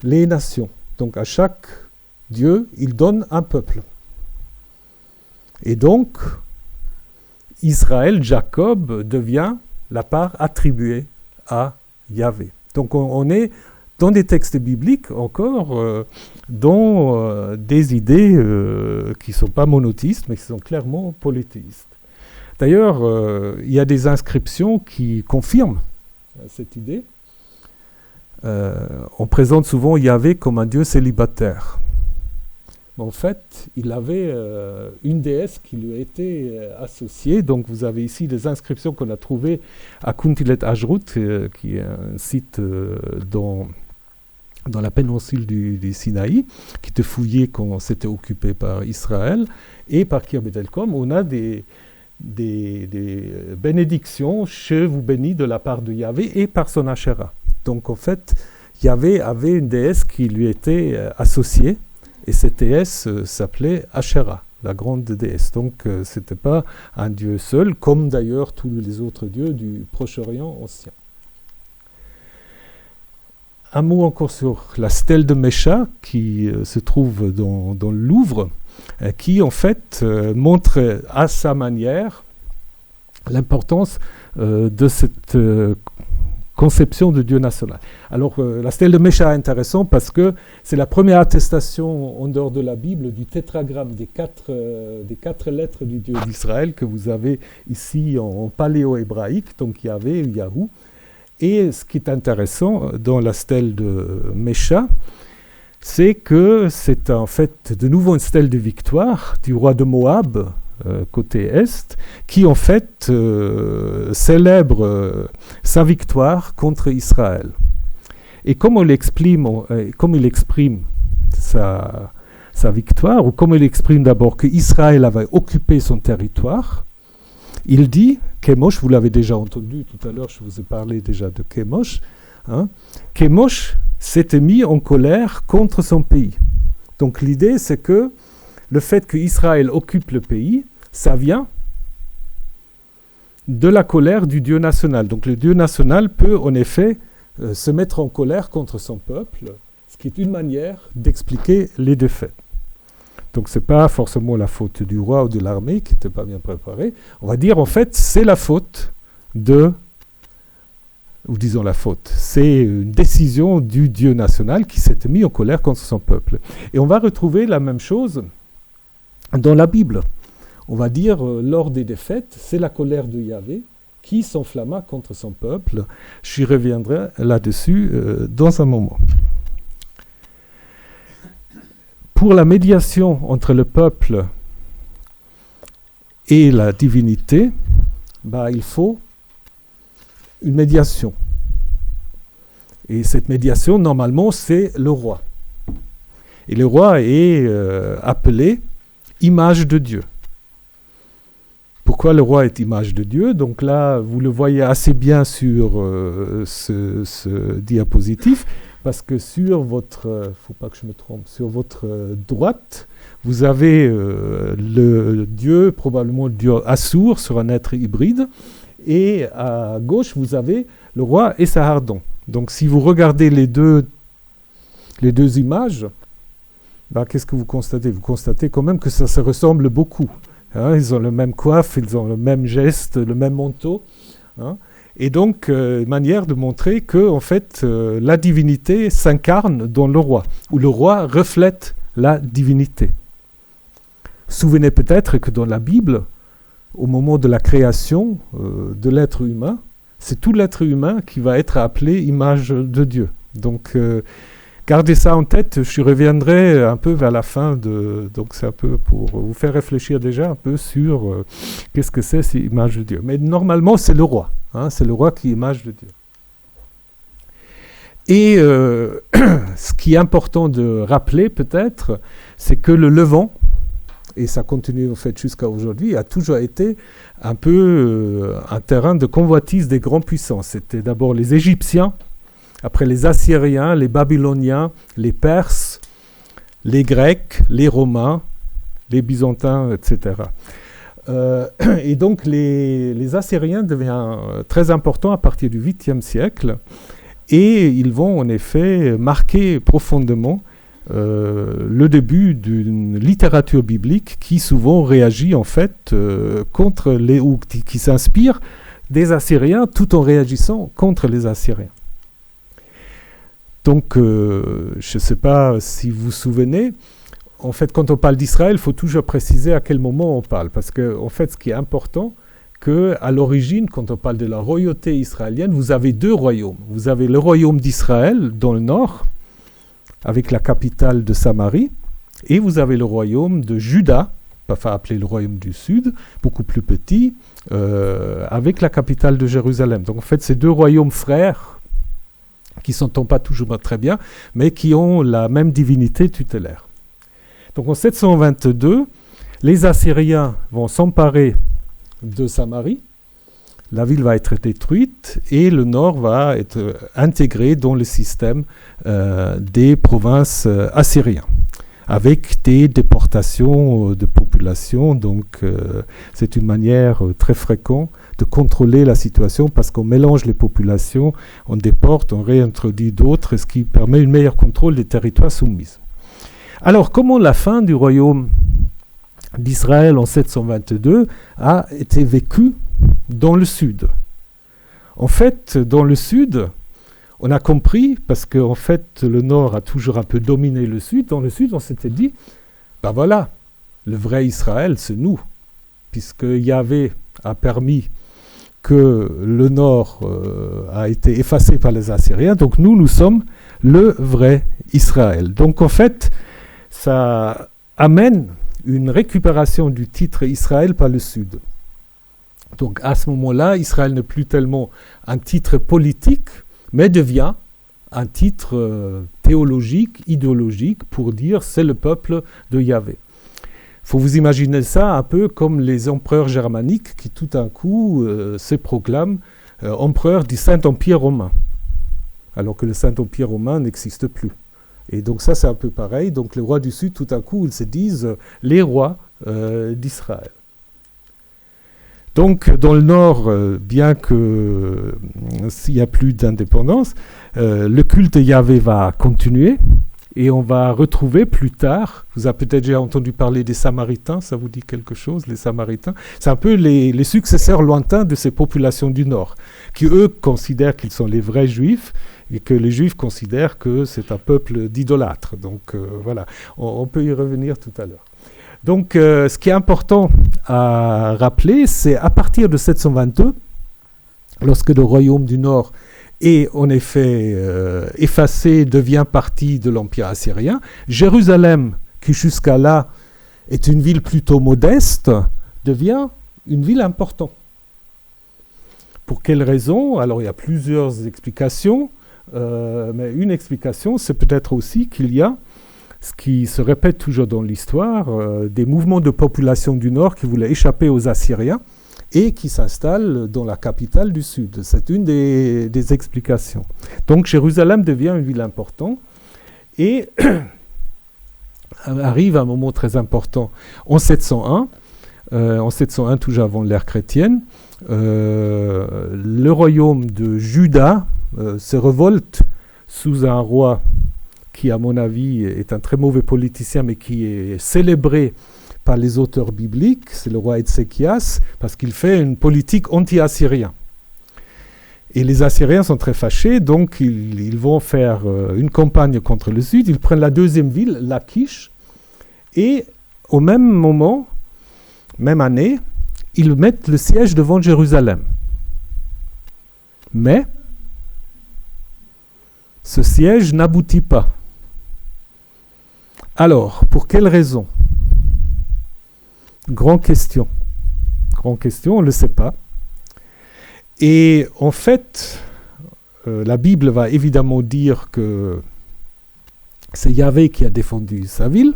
les nations. Donc à chaque Dieu, il donne un peuple. Et donc, Israël, Jacob, devient la part attribuée à Yahvé. Donc on est dans des textes bibliques encore, dans des idées qui ne sont pas monothéistes, mais qui sont clairement polythéistes. D'ailleurs, il y a des inscriptions qui confirment cette idée. On présente souvent Yahvé comme un dieu célibataire. Mais en fait, il avait une déesse qui lui a été associée. Donc vous avez ici des inscriptions qu'on a trouvées à Kuntilet Ajrut, qui est un site dans la péninsule du Sinaï, qui était fouillé quand c'était occupé par Israël, et par Kirbet El-Kom, on a des bénédictions, je vous bénis de la part de Yahvé et par son Asherah. Donc en fait, Yahvé avait une déesse qui lui était associée, et cette déesse s'appelait Asherah, la grande déesse. Donc ce n'était pas un dieu seul, comme d'ailleurs tous les autres dieux du Proche-Orient ancien. Un mot encore sur la stèle de Mesha qui se trouve dans le Louvre, qui en fait montre à sa manière l'importance de cette conception de Dieu national. Alors la stèle de Mesha est intéressante parce que c'est la première attestation en dehors de la Bible du tétragramme des quatre lettres du Dieu d'Israël que vous avez ici en paléo-hébraïque, donc Yahvé ou Yahou. Et ce qui est intéressant dans la stèle de Mesha, c'est que c'est en fait de nouveau une stèle de victoire du roi de Moab, côté est, qui en fait célèbre sa victoire contre Israël. Et comme il exprime sa victoire, ou comme il exprime d'abord qu'Israël avait occupé son territoire, il dit, Kémosh, vous l'avez déjà entendu tout à l'heure, je vous ai parlé déjà de Kémosh, Kémosh s'était mis en colère contre son pays. Donc l'idée, c'est que le fait qu'Israël occupe le pays, ça vient de la colère du Dieu national. Donc le Dieu national peut en effet se mettre en colère contre son peuple, ce qui est une manière d'expliquer les défaites. Donc ce n'est pas forcément la faute du roi ou de l'armée qui n'était pas bien préparée. On va dire en fait c'est la faute ou disons la faute, c'est une décision du Dieu national qui s'était mis en colère contre son peuple. Et on va retrouver la même chose dans la Bible. On va dire, lors des défaites, c'est la colère de Yahvé qui s'enflamma contre son peuple. J'y reviendrai là-dessus dans un moment. Pour la médiation entre le peuple et la divinité, il faut une médiation. Et cette médiation, normalement, c'est le roi. Et le roi est appelé image de Dieu. Pourquoi le roi est image de Dieu? Donc là, vous le voyez assez bien sur ce diapositive, parce que sur votre, faut pas que je me trompe, sur votre droite, vous avez le dieu, probablement le dieu Assur, sur un être hybride, et à gauche, vous avez le roi et Esarhaddon. Donc si vous regardez les deux images, qu'est-ce que vous constatez? Vous constatez quand même que ça se ressemble beaucoup. Ils ont le même coiffe, ils ont le même geste, le même manteau. Et donc, manière de montrer que, en fait, la divinité s'incarne dans le roi, ou le roi reflète la divinité. Souvenez peut-être que dans la Bible, au moment de la création de l'être humain, c'est tout l'être humain qui va être appelé image de Dieu. Donc, gardez ça en tête, je reviendrai un peu vers la fin donc c'est un peu pour vous faire réfléchir déjà un peu sur qu'est-ce que c'est image de Dieu. Mais normalement, c'est le roi. C'est le roi qui est image de Dieu. Et ce qui est important de rappeler peut-être, c'est que le Levant, et ça continue en fait jusqu'à aujourd'hui, a toujours été un peu un terrain de convoitise des grandes puissances. C'était d'abord les Égyptiens, après les Assyriens, les Babyloniens, les Perses, les Grecs, les Romains, les Byzantins, etc. Et donc les Assyriens deviennent très importants à partir du 8e siècle et ils vont en effet marquer profondément le début d'une littérature biblique qui souvent réagit en fait contre ou qui s'inspire des Assyriens tout en réagissant contre les Assyriens. Donc, je ne sais pas si vous vous souvenez, en fait, quand on parle d'Israël, il faut toujours préciser à quel moment on parle. Parce que, en fait, ce qui est important, qu'à l'origine, quand on parle de la royauté israélienne, vous avez deux royaumes. Vous avez le royaume d'Israël dans le nord, avec la capitale de Samarie, et vous avez le royaume de Juda, parfois appelé le royaume du sud, beaucoup plus petit, avec la capitale de Jérusalem. Donc, en fait, ces deux royaumes frères, qui ne s'entendent pas toujours très bien, mais qui ont la même divinité tutélaire. Donc en 722, les Assyriens vont s'emparer de Samarie, la ville va être détruite et le nord va être intégré dans le système des provinces assyriennes, avec des déportations de population. Donc c'est une manière très fréquente de contrôler la situation parce qu'on mélange les populations, on déporte, on réintroduit d'autres, ce qui permet un meilleur contrôle des territoires soumis. Alors, comment la fin du royaume d'Israël en 722 a été vécue dans le sud? En fait, dans le sud, on a compris, parce qu'en fait, le nord a toujours un peu dominé le sud, dans le sud, on s'était dit, voilà, le vrai Israël, c'est nous, puisque Yahvé a permis que le nord a été effacé par les Assyriens, donc nous sommes le vrai Israël. Donc en fait, ça amène une récupération du titre Israël par le sud. Donc à ce moment-là, Israël n'est plus tellement un titre politique, mais devient un titre théologique, idéologique, pour dire c'est le peuple de Yahvé. Il faut vous imaginer ça un peu comme les empereurs germaniques qui tout d'un coup se proclament empereurs du Saint-Empire romain, alors que le Saint-Empire romain n'existe plus. Et donc ça c'est un peu pareil, donc les rois du Sud tout d'un coup ils se disent les rois d'Israël. Donc dans le Nord, bien s'il n'y a plus d'indépendance, le culte de Yahvé va continuer. Et on va retrouver plus tard, vous avez peut-être déjà entendu parler des Samaritains, ça vous dit quelque chose, les Samaritains? C'est un peu les successeurs lointains de ces populations du Nord, qui eux considèrent qu'ils sont les vrais Juifs, et que les Juifs considèrent que c'est un peuple d'idolâtres. Donc voilà, on peut y revenir tout à l'heure. Donc ce qui est important à rappeler, c'est à partir de 722, lorsque le royaume du Nord est en effet effacé, devient partie de l'Empire assyrien. Jérusalem, qui jusqu'à là est une ville plutôt modeste, devient une ville importante. Pour quelles raisons? Alors il y a plusieurs explications, mais une explication, c'est peut-être aussi qu'il y a, ce qui se répète toujours dans l'histoire, des mouvements de population du Nord qui voulaient échapper aux Assyriens, et qui s'installe dans la capitale du Sud. C'est une des explications. Donc Jérusalem devient une ville importante et arrive un moment très important en 701. En 701, toujours avant l'ère chrétienne, le royaume de Juda se révolte sous un roi qui, à mon avis, est un très mauvais politicien, mais qui est célébré par les auteurs bibliques, c'est le roi Ézéchias, parce qu'il fait une politique anti-assyrienne. Et les Assyriens sont très fâchés, donc ils vont faire une campagne contre le Sud. Ils prennent la deuxième ville, Lachish, et au même moment, même année, ils mettent le siège devant Jérusalem. Mais ce siège n'aboutit pas. Alors, pour quelle raison ? Grande question, on ne le sait pas. Et en fait, la Bible va évidemment dire que c'est Yahvé qui a défendu sa ville.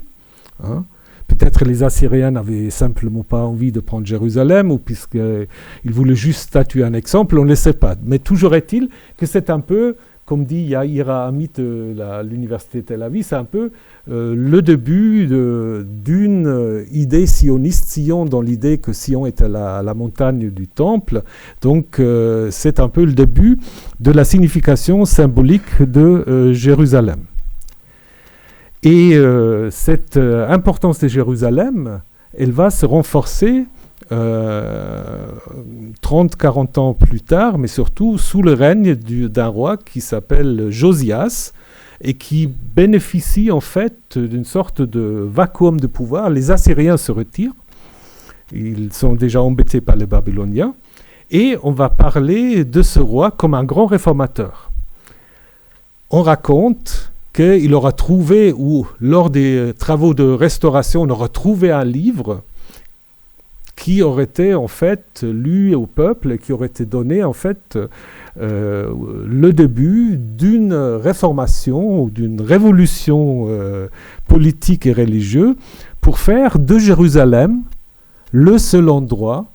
Hein. Peut-être les Assyriens n'avaient simplement pas envie de prendre Jérusalem, ou puisqu'ils voulaient juste statuer un exemple, on ne le sait pas. Mais toujours est-il que c'est un peu, comme dit Yair Amit de l'Université de Tel Aviv, c'est un peu le début d'une idée sioniste, Sion, dans l'idée que Sion était la montagne du temple. Donc c'est un peu le début de la signification symbolique de Jérusalem. Et cette importance de Jérusalem, elle va se renforcer 30-40 ans plus tard, mais surtout sous le règne d'un roi qui s'appelle Josias, et qui bénéficie en fait d'une sorte de vacuum de pouvoir. Les Assyriens se retirent, ils sont déjà embêtés par les Babyloniens, et on va parler de ce roi comme un grand réformateur. On raconte qu'il aura trouvé, ou lors des travaux de restauration, on aura trouvé un livre qui aurait été en fait lu au peuple et qui aurait été donné en fait le début d'une réformation ou d'une révolution politique et religieuse pour faire de Jérusalem le seul endroit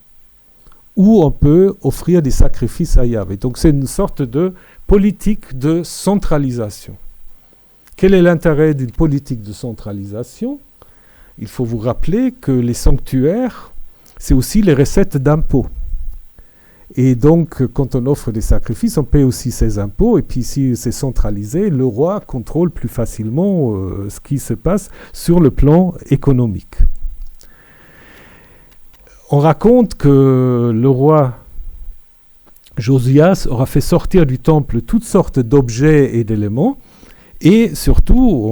où on peut offrir des sacrifices à Yahvé. Donc c'est une sorte de politique de centralisation. Quel est l'intérêt d'une politique de centralisation? Il faut vous rappeler que les sanctuaires, c'est aussi les recettes d'impôts. Et donc, quand on offre des sacrifices, on paie aussi ses impôts. Et puis, si c'est centralisé, le roi contrôle plus facilement ce qui se passe sur le plan économique. On raconte que le roi Josias aura fait sortir du temple toutes sortes d'objets et d'éléments. Et surtout,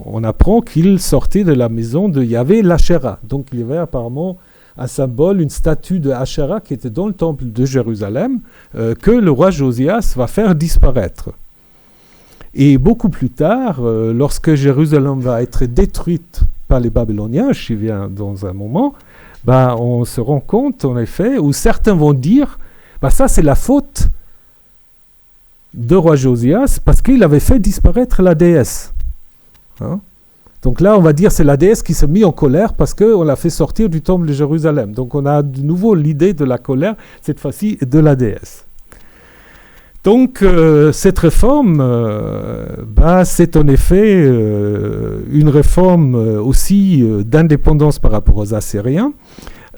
on apprend qu'il sortait de la maison de Yahvé l'Ashéra. Donc, il y avait apparemment un symbole, une statue de Ashéra qui était dans le temple de Jérusalem, que le roi Josias va faire disparaître. Et beaucoup plus tard, lorsque Jérusalem va être détruite par les Babyloniens, j'y viens dans un moment, on se rend compte, en effet, où certains vont dire, ça c'est la faute de roi Josias parce qu'il avait fait disparaître la déesse. Hein? Donc là, on va dire c'est la déesse qui s'est mise en colère parce qu'on l'a fait sortir du temple de Jérusalem. Donc on a de nouveau l'idée de la colère, cette fois-ci de la déesse. Donc cette réforme, c'est en effet une réforme aussi d'indépendance par rapport aux Assyriens.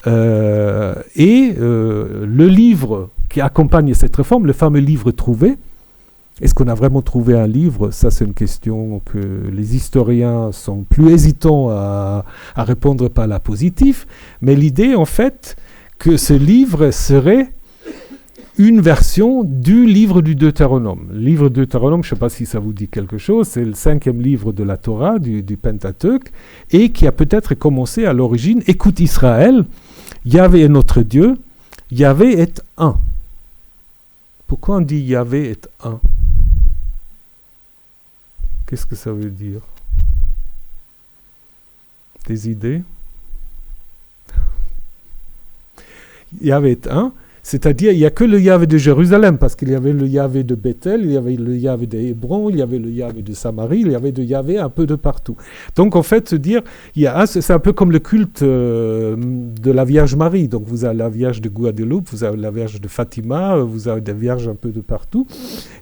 Et le livre qui accompagne cette réforme, le fameux livre trouvé, est-ce qu'on a vraiment trouvé un livre? Ça, c'est une question que les historiens sont plus hésitants à répondre par la positive. Mais l'idée, en fait, que ce livre serait une version du livre du Deutéronome. Le livre du Deutéronome, je ne sais pas si ça vous dit quelque chose, c'est le 5e livre de la Torah, du Pentateuque, et qui a peut-être commencé à l'origine. Écoute Israël, Yahvé est notre Dieu, Yahvé est un. Pourquoi on dit Yahvé est un? Qu'est-ce que ça veut dire? Des idées? Yahvé est un. C'est-à-dire, il n'y a que le Yahvé de Jérusalem, parce qu'il y avait le Yahvé de Bethel, il y avait le Yahvé de Hébron, il y avait le Yahvé de Samarie, il y avait le Yahvé un peu de partout. Donc, en fait, se dire, c'est un peu comme le culte de la Vierge Marie. Donc, vous avez la Vierge de Guadeloupe, vous avez la Vierge de Fatima, vous avez des Vierges un peu de partout.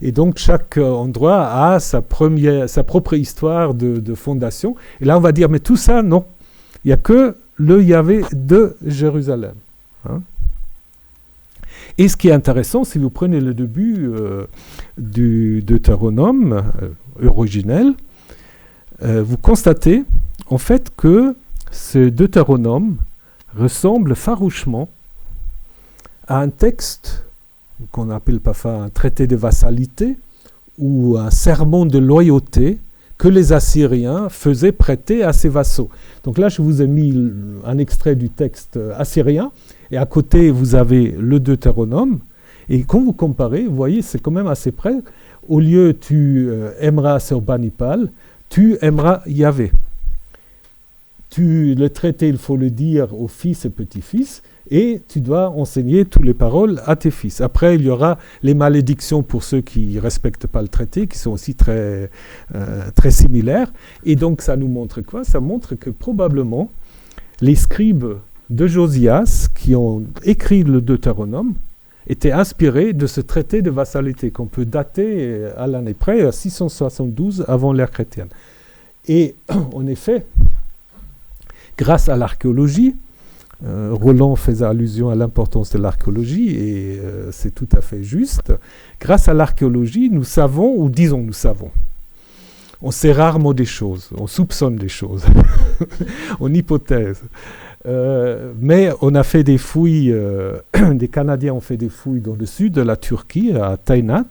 Et donc, chaque endroit a sa propre histoire de fondation. Et là, on va dire, mais tout ça, non. Il n'y a que le Yahvé de Jérusalem. Hein? Et ce qui est intéressant, si vous prenez le début du Deutéronome originel, vous constatez en fait que ce Deutéronome ressemble farouchement à un texte qu'on appelle parfois un traité de vassalité ou un sermon de loyauté que les Assyriens faisaient prêter à ses vassaux. Donc là, je vous ai mis un extrait du texte assyrien, et à côté, vous avez le Deutéronome, et quand vous comparez, vous voyez, c'est quand même assez près. Au lieu « tu aimeras Serbanipal », tu aimeras Yahvé. Le traité, il faut le dire aux fils et petits-fils, et tu dois enseigner toutes les paroles à tes fils. Après, il y aura les malédictions pour ceux qui ne respectent pas le traité, qui sont aussi très, très similaires. Et donc, ça nous montre quoi? Ça montre que probablement, les scribes de Josias, qui ont écrit le Deutéronome, étaient inspirés de ce traité de vassalité qu'on peut dater à l'année près, à 672 avant l'ère chrétienne. Et en effet, grâce à l'archéologie, Roland faisait allusion à l'importance de l'archéologie, et c'est tout à fait juste. Grâce à l'archéologie, nous savons, ou disons nous savons, on sait rarement des choses, on soupçonne des choses, on hypothèse. Mais on a fait des fouilles, des Canadiens ont fait des fouilles dans le sud de la Turquie, à Taynat,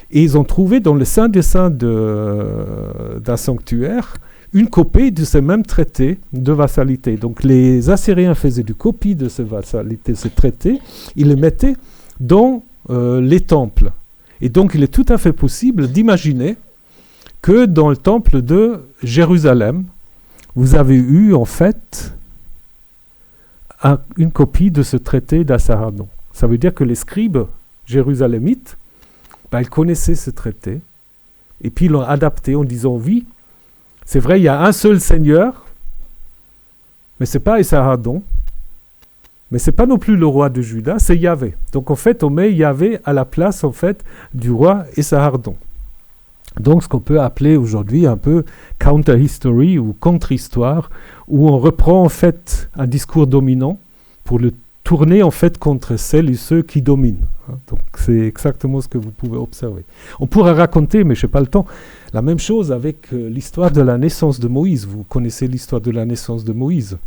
et ils ont trouvé dans le sein des saints d'un sanctuaire une copie de ce même traité de vassalité. Donc les Assyriens faisaient du copie de ce vassalité, ce traité, ils le mettaient dans les temples. Et donc il est tout à fait possible d'imaginer que dans le temple de Jérusalem, vous avez eu en fait une copie de ce traité d'Assaradon. Ça veut dire que les scribes jérusalémites, ils connaissaient ce traité, et puis ils l'ont adapté en disant oui, c'est vrai, il y a un seul Seigneur, mais ce n'est pas Esarhaddon, mais ce n'est pas non plus le roi de Juda, c'est Yahvé. Donc en fait, on met Yahvé à la place en fait, du roi Esarhaddon. Donc ce qu'on peut appeler aujourd'hui un peu counter-history ou contre-histoire, où on reprend en fait un discours dominant pour le tourner en fait contre celles et ceux qui dominent. Donc c'est exactement ce que vous pouvez observer. On pourrait raconter, mais je n'ai pas le temps, la même chose avec l'histoire de la naissance de Moïse. Vous connaissez l'histoire de la naissance de Moïse,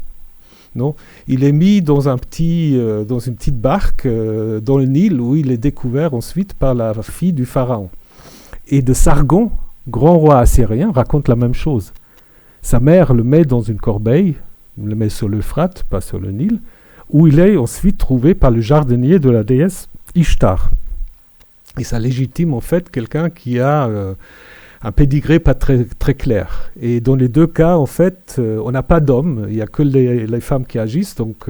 non? Il est mis dans une petite barque dans le Nil, où il est découvert ensuite par la fille du pharaon. Et de Sargon, grand roi assyrien, raconte la même chose. Sa mère le met dans une corbeille, le met sur l'Euphrate, pas sur le Nil, où il est ensuite trouvé par le jardinier de la déesse Ishtar. Et ça légitime en fait quelqu'un qui a un pédigré pas très, très clair. Et dans les deux cas, en fait, on n'a pas d'hommes, il n'y a que les femmes qui agissent, donc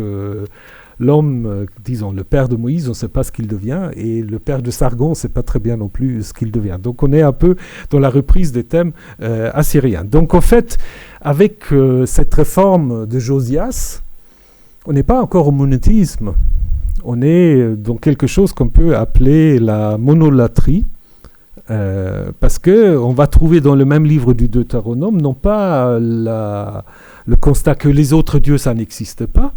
l'homme, disons, le père de Moïse, on ne sait pas ce qu'il devient, et le père de Sargon, on ne sait pas très bien non plus ce qu'il devient. Donc on est un peu dans la reprise des thèmes assyriens. Donc en fait, avec cette réforme de Josias, on n'est pas encore au monothéisme. On est dans quelque chose qu'on peut appeler la monolatrie, parce qu'on va trouver dans le même livre du Deutéronome, non pas le constat que les autres dieux, ça n'existe pas.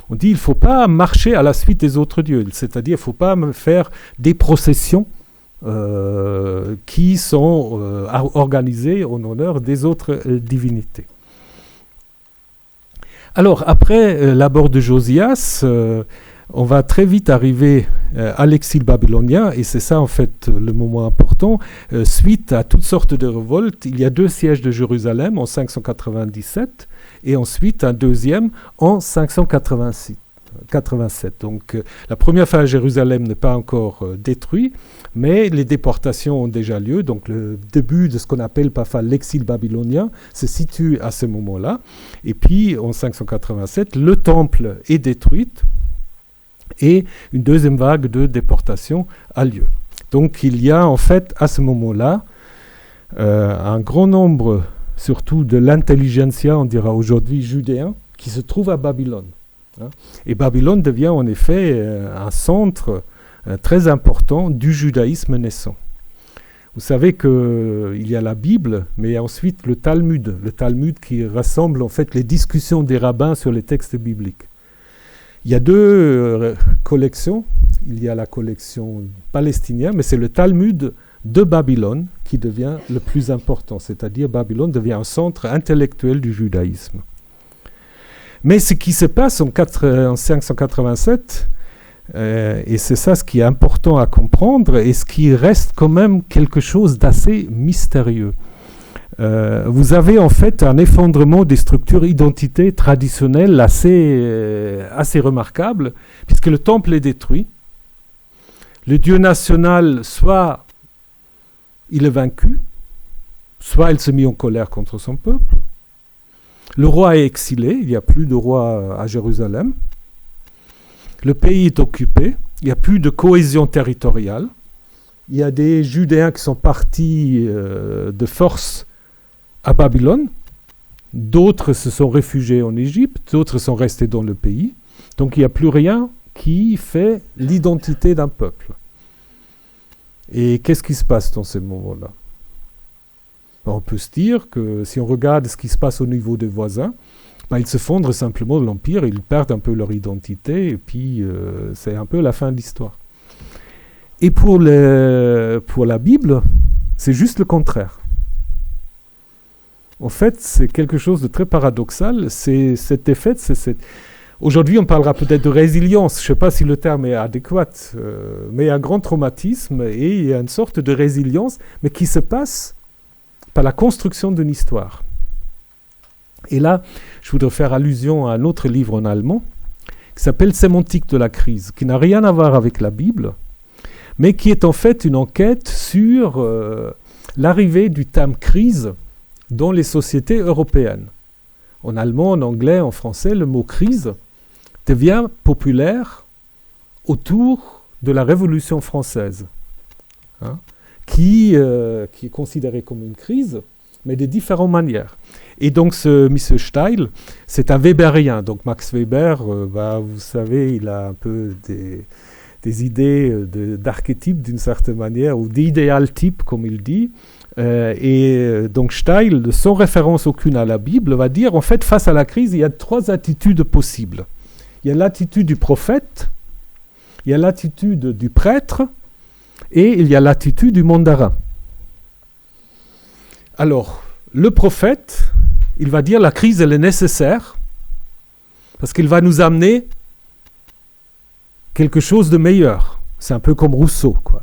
On dit qu'il ne faut pas marcher à la suite des autres dieux, c'est-à-dire qu'il ne faut pas faire des processions qui sont organisées en honneur des autres divinités. Alors, après l'abord de Josias, on va très vite arriver à l'exil babylonien, et c'est ça en fait le moment important. Suite à toutes sortes de révoltes, il y a 2 sièges de Jérusalem en 597, et ensuite un deuxième en 587. Donc la première fois Jérusalem n'est pas encore détruit, mais les déportations ont déjà lieu. Donc le début de ce qu'on appelle parfois l'exil babylonien se situe à ce moment-là. Et puis en 587, le temple est détruit et une deuxième vague de déportation a lieu. Donc il y a en fait à ce moment-là un grand nombre, surtout de l'intelligentsia, on dira aujourd'hui judéen, qui se trouve à Babylone. Et Babylone devient en effet un centre très important du judaïsme naissant. Vous savez qu'il y a la Bible, mais il y a ensuite le Talmud qui rassemble en fait les discussions des rabbins sur les textes bibliques. Il y a 2 collections. Il y a la collection palestinienne, mais c'est le Talmud de Babylone qui devient le plus important, c'est-à-dire Babylone devient un centre intellectuel du judaïsme. Mais ce qui se passe en 587, et c'est ça ce qui est important à comprendre, et ce qui reste quand même quelque chose d'assez mystérieux. Vous avez en fait un effondrement des structures identités traditionnelles assez remarquable, puisque le temple est détruit. Le Dieu national, soit il est vaincu, soit il se met en colère contre son peuple. Le roi est exilé, il n'y a plus de roi à Jérusalem. Le pays est occupé, il n'y a plus de cohésion territoriale. Il y a des Judéens qui sont partis de force à Babylone. D'autres se sont réfugiés en Égypte, d'autres sont restés dans le pays. Donc il n'y a plus rien qui fait l'identité d'un peuple. Et qu'est-ce qui se passe dans ces moments-là ? On peut se dire que si on regarde ce qui se passe au niveau des voisins, ils se fondrent simplement de l'Empire, ils perdent un peu leur identité, et puis c'est un peu la fin de l'histoire. Et pour la Bible, c'est juste le contraire. En fait, c'est quelque chose de très paradoxal. C'est cet effet, aujourd'hui, on parlera peut-être de résilience, je ne sais pas si le terme est adéquat, mais il y a un grand traumatisme, et il y a une sorte de résilience, mais qui se passe par la construction d'une histoire. Et là, je voudrais faire allusion à un autre livre en allemand qui s'appelle « Sémantique de la crise », qui n'a rien à voir avec la Bible, mais qui est en fait une enquête sur l'arrivée du terme « crise » dans les sociétés européennes. En allemand, en anglais, en français, le mot « crise » devient populaire autour de la Révolution française. Qui est considéré comme une crise, mais de différentes manières. Et donc ce M. Steil, c'est un Weberien. Donc Max Weber, vous savez, il a un peu des idées d'archétypes d'une certaine manière, ou d'idéal type, comme il dit. Donc Steil, sans référence aucune à la Bible, va dire, en fait, face à la crise, il y a 3 attitudes possibles. Il y a l'attitude du prophète, il y a l'attitude du prêtre, et il y a l'attitude du mandarin. Alors, le prophète, il va dire la crise, elle est nécessaire, parce qu'il va nous amener quelque chose de meilleur. C'est un peu comme Rousseau, quoi.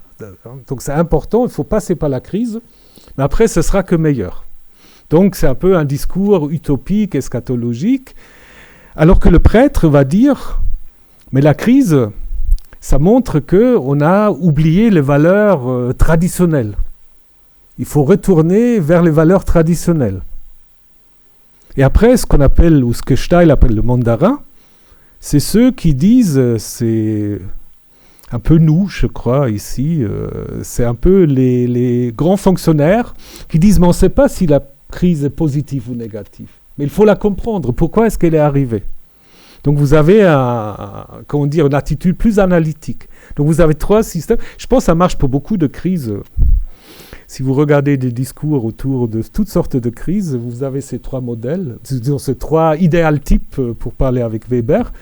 Donc c'est important, il faut passer par la crise, mais après, ce sera que meilleur. Donc c'est un peu un discours utopique, eschatologique, alors que le prêtre va dire, mais la crise, ça montre qu'on a oublié les valeurs traditionnelles. Il faut retourner vers les valeurs traditionnelles. Et après, ce qu'on appelle, ou ce que Steil appelle le mandarin, c'est ceux qui disent, c'est un peu nous, je crois, ici, c'est un peu les grands fonctionnaires qui disent, mais on ne sait pas si la crise est positive ou négative. Mais il faut la comprendre. Pourquoi est-ce qu'elle est arrivée? Donc vous avez une attitude plus analytique. Donc vous avez 3 systèmes. Je pense que ça marche pour beaucoup de crises. Si vous regardez des discours autour de toutes sortes de crises, vous avez ces 3 modèles, ces 3 idéal-types, pour parler avec Weber.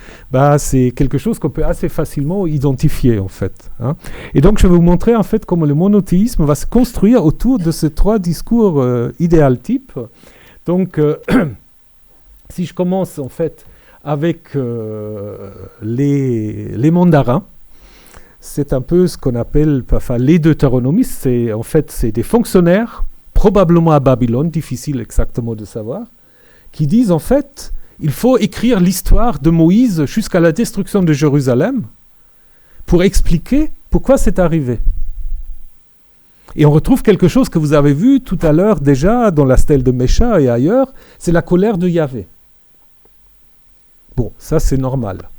C'est quelque chose qu'on peut assez facilement identifier, en fait. Hein. Et donc je vais vous montrer, en fait, comment le monothéisme va se construire autour de ces 3 discours idéal-types. Donc, si je commence, en fait, avec les mandarins, c'est un peu ce qu'on appelle les deutéronomistes. C'est des fonctionnaires, probablement à Babylone, difficile exactement de savoir, qui disent en fait, il faut écrire l'histoire de Moïse jusqu'à la destruction de Jérusalem pour expliquer pourquoi c'est arrivé. Et on retrouve quelque chose que vous avez vu tout à l'heure déjà dans la stèle de Mécha et ailleurs, c'est la colère de Yahvé. Bon, ça c'est normal.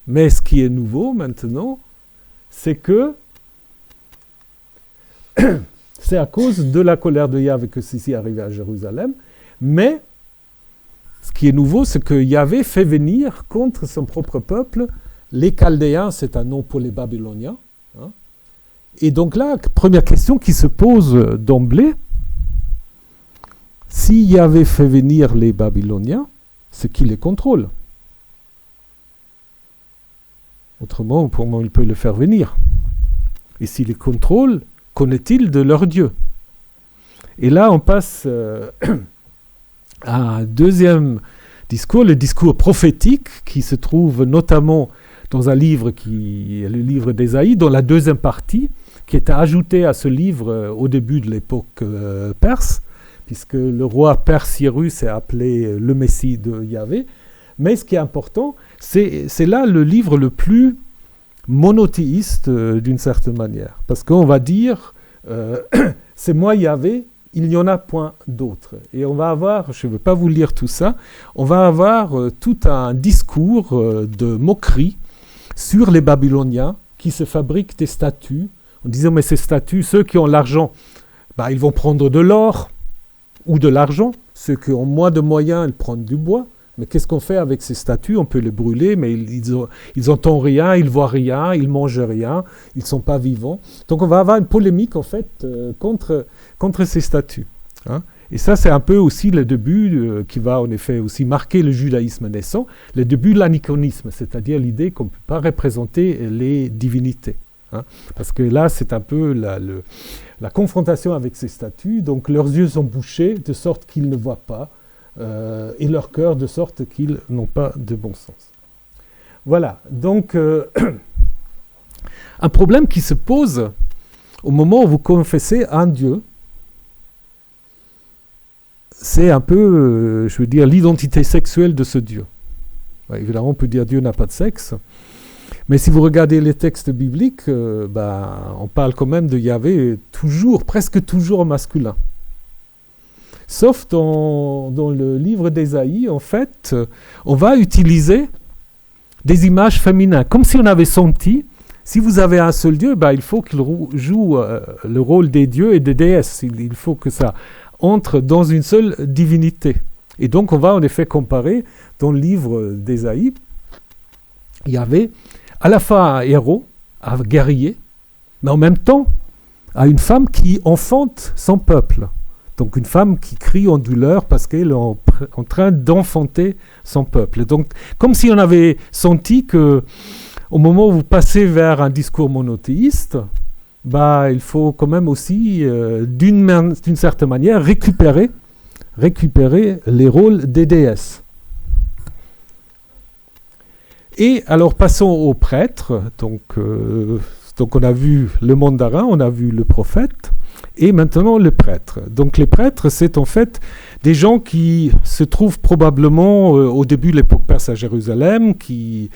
Mais ce qui est nouveau maintenant, c'est que c'est à cause de la colère de Yahvé que ceci est arrivé à Jérusalem. Mais ce qui est nouveau, c'est que Yahvé fait venir contre son propre peuple les Chaldéens, c'est un nom pour les Babyloniens. Hein. Et donc là, première question qui se pose d'emblée, si Yahvé fait venir les Babyloniens, c'est qui les contrôle? Autrement, comment il peut le faire venir? Et s'il les contrôle, connaît-il de leur Dieu? Et là, on passe à un deuxième discours, le discours prophétique, qui se trouve notamment dans un livre qui est le livre d'Ésaïe, dans la deuxième partie, qui est ajouté à ce livre au début de l'époque perse, puisque le roi perse Cyrus est appelé le Messie de Yahvé. Mais ce qui est important, c'est là le livre le plus monothéiste d'une certaine manière. Parce qu'on va dire, c'est moi Yahvé, il n'y en a point d'autre. Et on va avoir, je ne vais pas vous lire tout ça, on va avoir tout un discours de moquerie sur les Babyloniens qui se fabriquent des statues, en disant, mais ces statues, ceux qui ont l'argent, ils vont prendre de l'or ou de l'argent. Ceux qui ont moins de moyens, ils prennent du bois. Mais qu'est-ce qu'on fait avec ces statues? On peut les brûler, mais ils n'entendent rien, ils ne voient rien, ils ne mangent rien, ils ne sont pas vivants. Donc on va avoir une polémique, en fait, contre ces statues. Hein. Et ça, c'est un peu aussi le début qui va, en effet, aussi marquer le judaïsme naissant, le début de l'aniconisme, c'est-à-dire l'idée qu'on ne peut pas représenter les divinités. Hein. Parce que là, c'est un peu la confrontation avec ces statues. Donc leurs yeux sont bouchés, de sorte qu'ils ne voient pas. Et leur cœur de sorte qu'ils n'ont pas de bon sens. Voilà, donc un problème qui se pose au moment où vous confessez un Dieu, c'est un peu, je veux dire, l'identité sexuelle de ce Dieu. Évidemment, on peut dire Dieu n'a pas de sexe, mais si vous regardez les textes bibliques, on parle quand même de Yahvé presque toujours masculin. Sauf dans le livre d'Ésaïe, en fait, on va utiliser des images féminines, comme si on avait senti, si vous avez un seul Dieu, il faut qu'il joue le rôle des dieux et des déesses. Il faut que ça entre dans une seule divinité. Et donc, on va en effet comparer, dans le livre d'Ésaïe, il y avait à la fois un héros, un guerrier, mais en même temps, à une femme qui enfante son peuple. Donc une femme qui crie en douleur parce qu'elle est en train d'enfanter son peuple. Donc comme si on avait senti que au moment où vous passez vers un discours monothéiste, il faut quand même aussi d'une certaine manière récupérer les rôles des déesses. Et alors passons aux prêtres. Donc on a vu le mandarin, on a vu le prophète. Et maintenant, les prêtres. Donc les prêtres, c'est en fait des gens qui se trouvent probablement au début de l'époque perse à Jérusalem, qui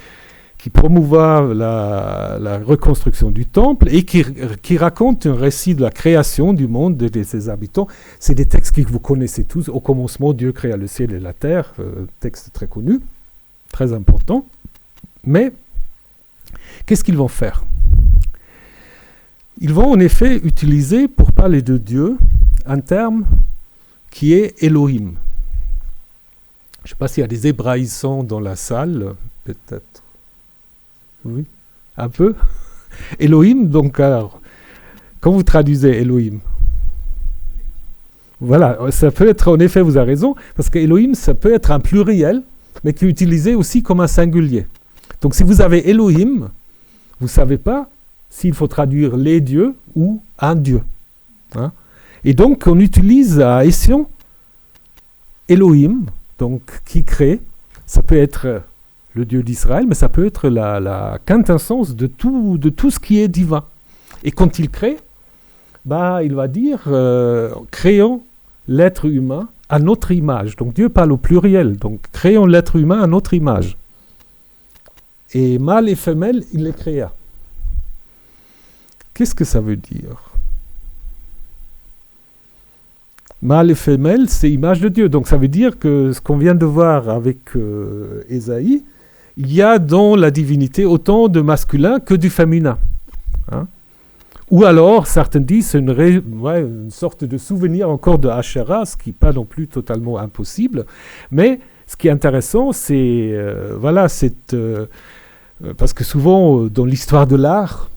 promouvoient la reconstruction du temple et qui racontent un récit de la création du monde et de ses habitants. C'est des textes que vous connaissez tous. Au commencement, Dieu créa le ciel et la terre, texte très connu, très important. Mais qu'est-ce qu'ils vont faire? Ils vont en effet utiliser, pour parler de Dieu, un terme qui est Elohim. Je ne sais pas s'il y a des hébraïsants dans la salle, peut-être. Oui, un peu. Elohim, donc, alors, quand vous traduisez Elohim, voilà, ça peut être, en effet, vous avez raison, parce que Elohim, ça peut être un pluriel, mais qui est utilisé aussi comme un singulier. Donc, si vous avez Elohim, vous ne savez pas s'il faut traduire les dieux ou un dieu. Hein? Et donc, on utilise à Ession Elohim, donc qui crée. Ça peut être le Dieu d'Israël, mais ça peut être la quintessence de tout ce qui est divin. Et quand il crée, il va dire créons l'être humain à notre image. Donc Dieu parle au pluriel, donc créons l'être humain à notre image. Et mâle et femelle, il les créa. Qu'est-ce que ça veut dire? Mâle et femelle, c'est image de Dieu. Donc ça veut dire que ce qu'on vient de voir avec Ésaïe, il y a dans la divinité autant de masculin que du féminin. Hein? Ou alors, certains disent, c'est une sorte de souvenir encore de Asherah, ce qui n'est pas non plus totalement impossible. Mais ce qui est intéressant, c'est, parce que souvent, dans l'histoire de l'art,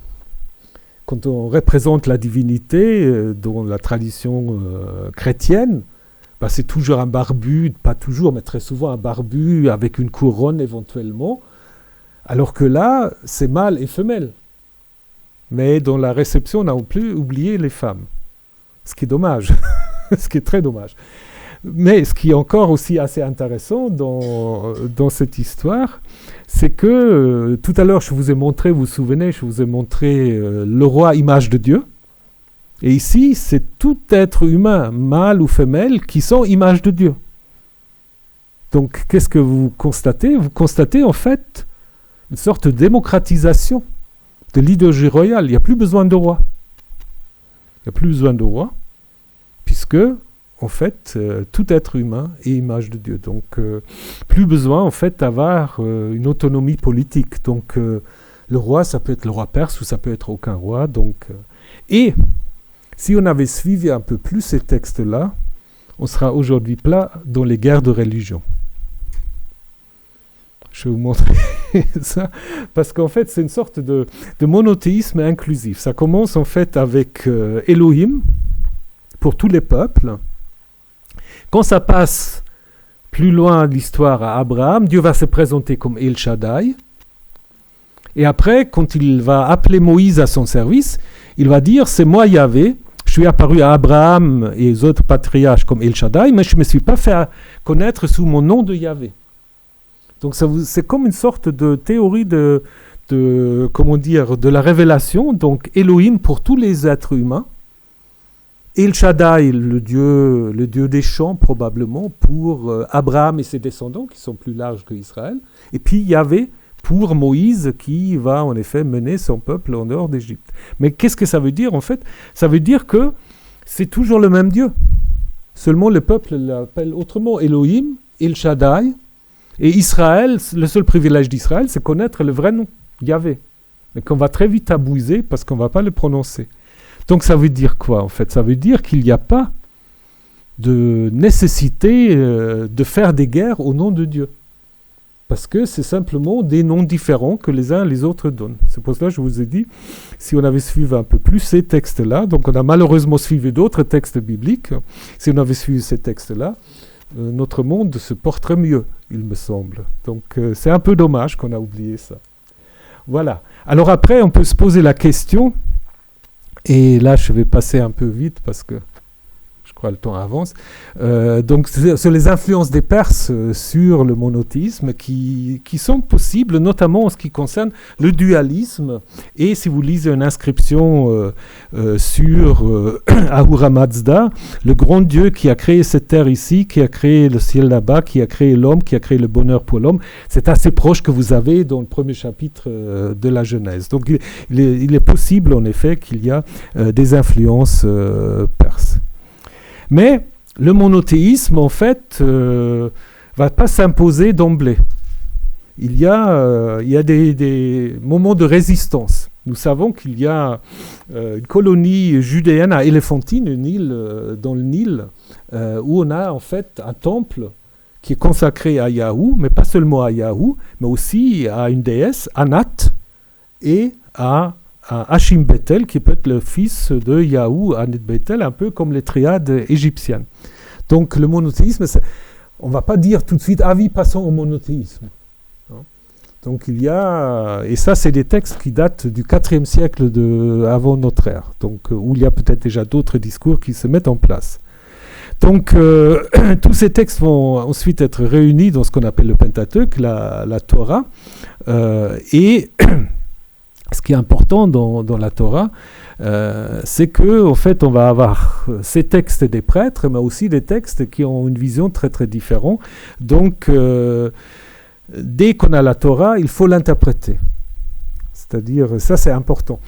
quand on représente la divinité dans la tradition chrétienne, c'est toujours un barbu, pas toujours, mais très souvent un barbu avec une couronne éventuellement, alors que là, c'est mâle et femelle. Mais dans la réception, on a oublié les femmes, ce qui est dommage, ce qui est très dommage. Mais ce qui est encore aussi assez intéressant dans cette histoire, c'est que tout à l'heure, je vous ai montré, vous vous souvenez, je vous ai montré le roi image de Dieu. Et ici, c'est tout être humain, mâle ou femelle, qui sont image de Dieu. Donc, qu'est-ce que vous constatez? Vous constatez en fait une sorte de démocratisation de l'idéologie royale. Il n'y a plus besoin de roi. Il n'y a plus besoin de roi, puisque en fait, tout être humain est image de Dieu. Donc, plus besoin, en fait, d'avoir une autonomie politique. Donc, le roi, ça peut être le roi perse ou ça peut être aucun roi. Donc, et si on avait suivi un peu plus ces textes-là, on sera aujourd'hui plat dans les guerres de religion. Je vais vous montrer ça, parce qu'en fait, c'est une sorte de monothéisme inclusif. Ça commence en fait avec Elohim, pour tous les peuples. Quand ça passe plus loin de l'histoire à Abraham, Dieu va se présenter comme El Shaddai. Et après, quand il va appeler Moïse à son service, il va dire, c'est moi Yahvé, je suis apparu à Abraham et aux autres patriarches comme El Shaddai, mais je ne me suis pas fait connaître sous mon nom de Yahvé. Donc c'est comme une sorte de théorie de la révélation, donc Elohim pour tous les êtres humains, El Shaddai, le dieu des champs probablement, pour Abraham et ses descendants, qui sont plus larges que Israël, et puis Yahvé pour Moïse, qui va en effet mener son peuple en dehors d'Égypte. Mais qu'est-ce que ça veut dire en fait? Ça veut dire que c'est toujours le même Dieu. Seulement le peuple l'appelle autrement Elohim, El Shaddai, et Israël, le seul privilège d'Israël, c'est connaître le vrai nom, Yahvé. Mais qu'on va très vite tabouiser parce qu'on ne va pas le prononcer. Donc ça veut dire quoi en fait? Ça veut dire qu'il n'y a pas de nécessité de faire des guerres au nom de Dieu. Parce que c'est simplement des noms différents que les uns et les autres donnent. C'est pour cela que je vous ai dit, si on avait suivi un peu plus ces textes-là, donc on a malheureusement suivi d'autres textes bibliques, si on avait suivi ces textes-là, notre monde se porterait mieux, il me semble. Donc c'est un peu dommage qu'on a oublié ça. Voilà. Alors après, on peut se poser la question, et là je vais passer un peu vite parce que je crois que le temps avance. Donc sur les influences des Perses sur le monothéisme qui sont possibles, notamment en ce qui concerne le dualisme. Et si vous lisez une inscription sur Ahura Mazda, le grand Dieu qui a créé cette terre ici, qui a créé le ciel là-bas, qui a créé l'homme, qui a créé le bonheur pour l'homme, c'est assez proche que vous avez dans le premier chapitre de la Genèse. Donc il est possible en effet qu'il y a des influences perses. Mais le monothéisme, en fait, va pas s'imposer d'emblée. il y a des moments de résistance. Nous savons qu'il y a une colonie judéenne à Éléphantine, une île dans le Nil, où on a en fait un temple qui est consacré à Yahou, mais pas seulement à Yahou, mais aussi à une déesse, Anat, et à Hashim Bethel, qui peut être le fils de Yahou, Anat Bethel, un peu comme les triades égyptiennes. Donc le monothéisme, on ne va pas dire tout de suite, ah oui, passons au monothéisme. Donc il y a, et ça c'est des textes qui datent du IVe siècle avant notre ère, donc où il y a peut-être déjà d'autres discours qui se mettent en place. Donc tous ces textes vont ensuite être réunis dans ce qu'on appelle le Pentateuque, la Torah, et ce qui est important dans la Torah, c'est que en fait on va avoir ces textes des prêtres, mais aussi des textes qui ont une vision très très différente. Donc dès qu'on a la Torah, il faut l'interpréter. C'est-à-dire, ça c'est important.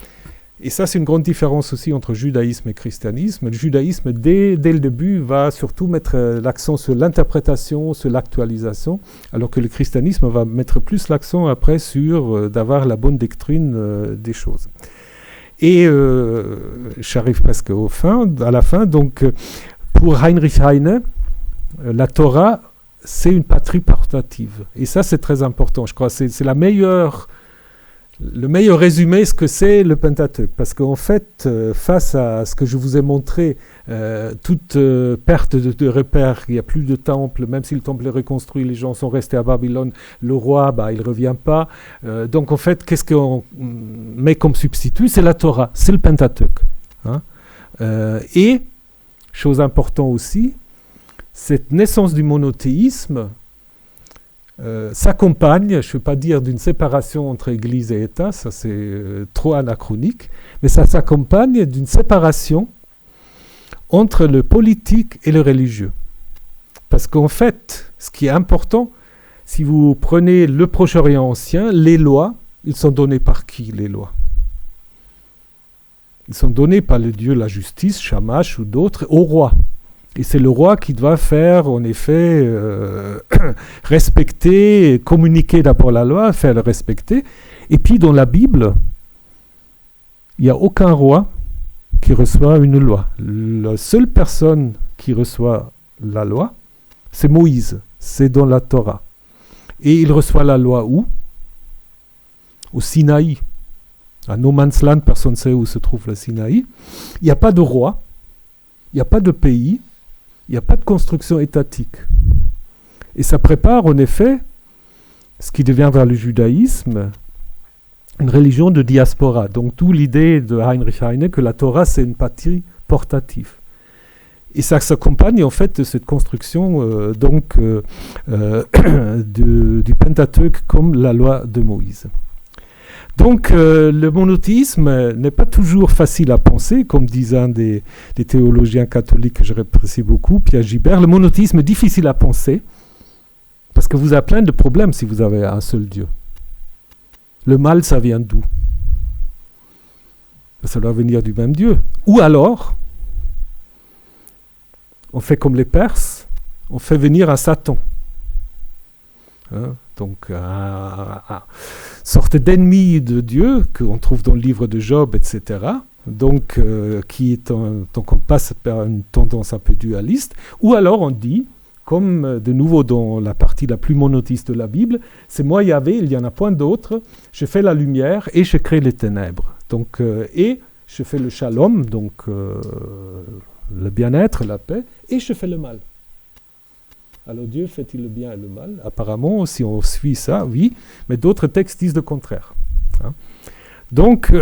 Et ça c'est une grande différence aussi entre judaïsme et christianisme. Le judaïsme, dès le début, va surtout mettre l'accent sur l'interprétation, sur l'actualisation, alors que le christianisme va mettre plus l'accent après sur d'avoir la bonne doctrine des choses. Et j'arrive presque à la fin. Donc, pour Heinrich Heine, la Torah, c'est une patrie portative. Et ça, c'est très important. Je crois que c'est le meilleur résumé ce que c'est le Pentateuque. Parce qu'en fait, face à ce que je vous ai montré, toute perte de repères, il n'y a plus de temple, même si le temple est reconstruit, les gens sont restés à Babylone, le roi, il ne revient pas. Donc en fait, qu'est-ce qu'on met comme substitut? C'est la Torah, c'est le Pentateuque. Et, chose importante aussi, cette naissance du monothéisme s'accompagne, je ne veux pas dire d'une séparation entre Église et État, ça c'est trop anachronique, mais ça s'accompagne d'une séparation entre le politique et le religieux. Parce qu'en fait, ce qui est important, si vous prenez le Proche-Orient ancien, les lois, ils sont donnés par qui, les lois? Ils sont donnés par le dieu de la justice, Shamash ou d'autres, au roi. Et c'est le roi qui doit faire, en effet, respecter, communiquer d'abord la loi, faire le respecter. Et puis, dans la Bible, il n'y a aucun roi qui reçoit une loi. La seule personne qui reçoit la loi, c'est Moïse. C'est dans la Torah. Et il reçoit la loi où? Au Sinaï. À No Man's Land, personne ne sait où se trouve le Sinaï. Il n'y a pas de roi, il n'y a pas de pays, il n'y a pas de construction étatique. Et ça prépare en effet ce qui devient vers le judaïsme une religion de diaspora. Donc d'où l'idée de Heinrich Heine que la Torah c'est une patrie portative. Et ça s'accompagne en fait de cette construction du Pentateuque comme la loi de Moïse. Donc le monothéisme n'est pas toujours facile à penser, comme disait un des théologiens catholiques que je apprécie beaucoup, Pierre Gibert. Le monothéisme est difficile à penser parce que vous avez plein de problèmes si vous avez un seul Dieu. Le mal, ça vient d'où? Ça doit venir du même Dieu. Ou alors, on fait comme les Perses, on fait venir un Satan. Donc, sorte d'ennemi de Dieu qu'on trouve dans le livre de Job, etc. Donc, donc on passe par une tendance un peu dualiste. Ou alors on dit, comme de nouveau dans la partie la plus monothéiste de la Bible, c'est moi Yahvé, il n'y en a point d'autre, je fais la lumière et je crée les ténèbres. Donc, et je fais le shalom, donc le bien-être, la paix, et je fais le mal. Alors Dieu fait-il le bien et le mal? Apparemment, si on suit ça, oui, mais d'autres textes disent le contraire. Donc,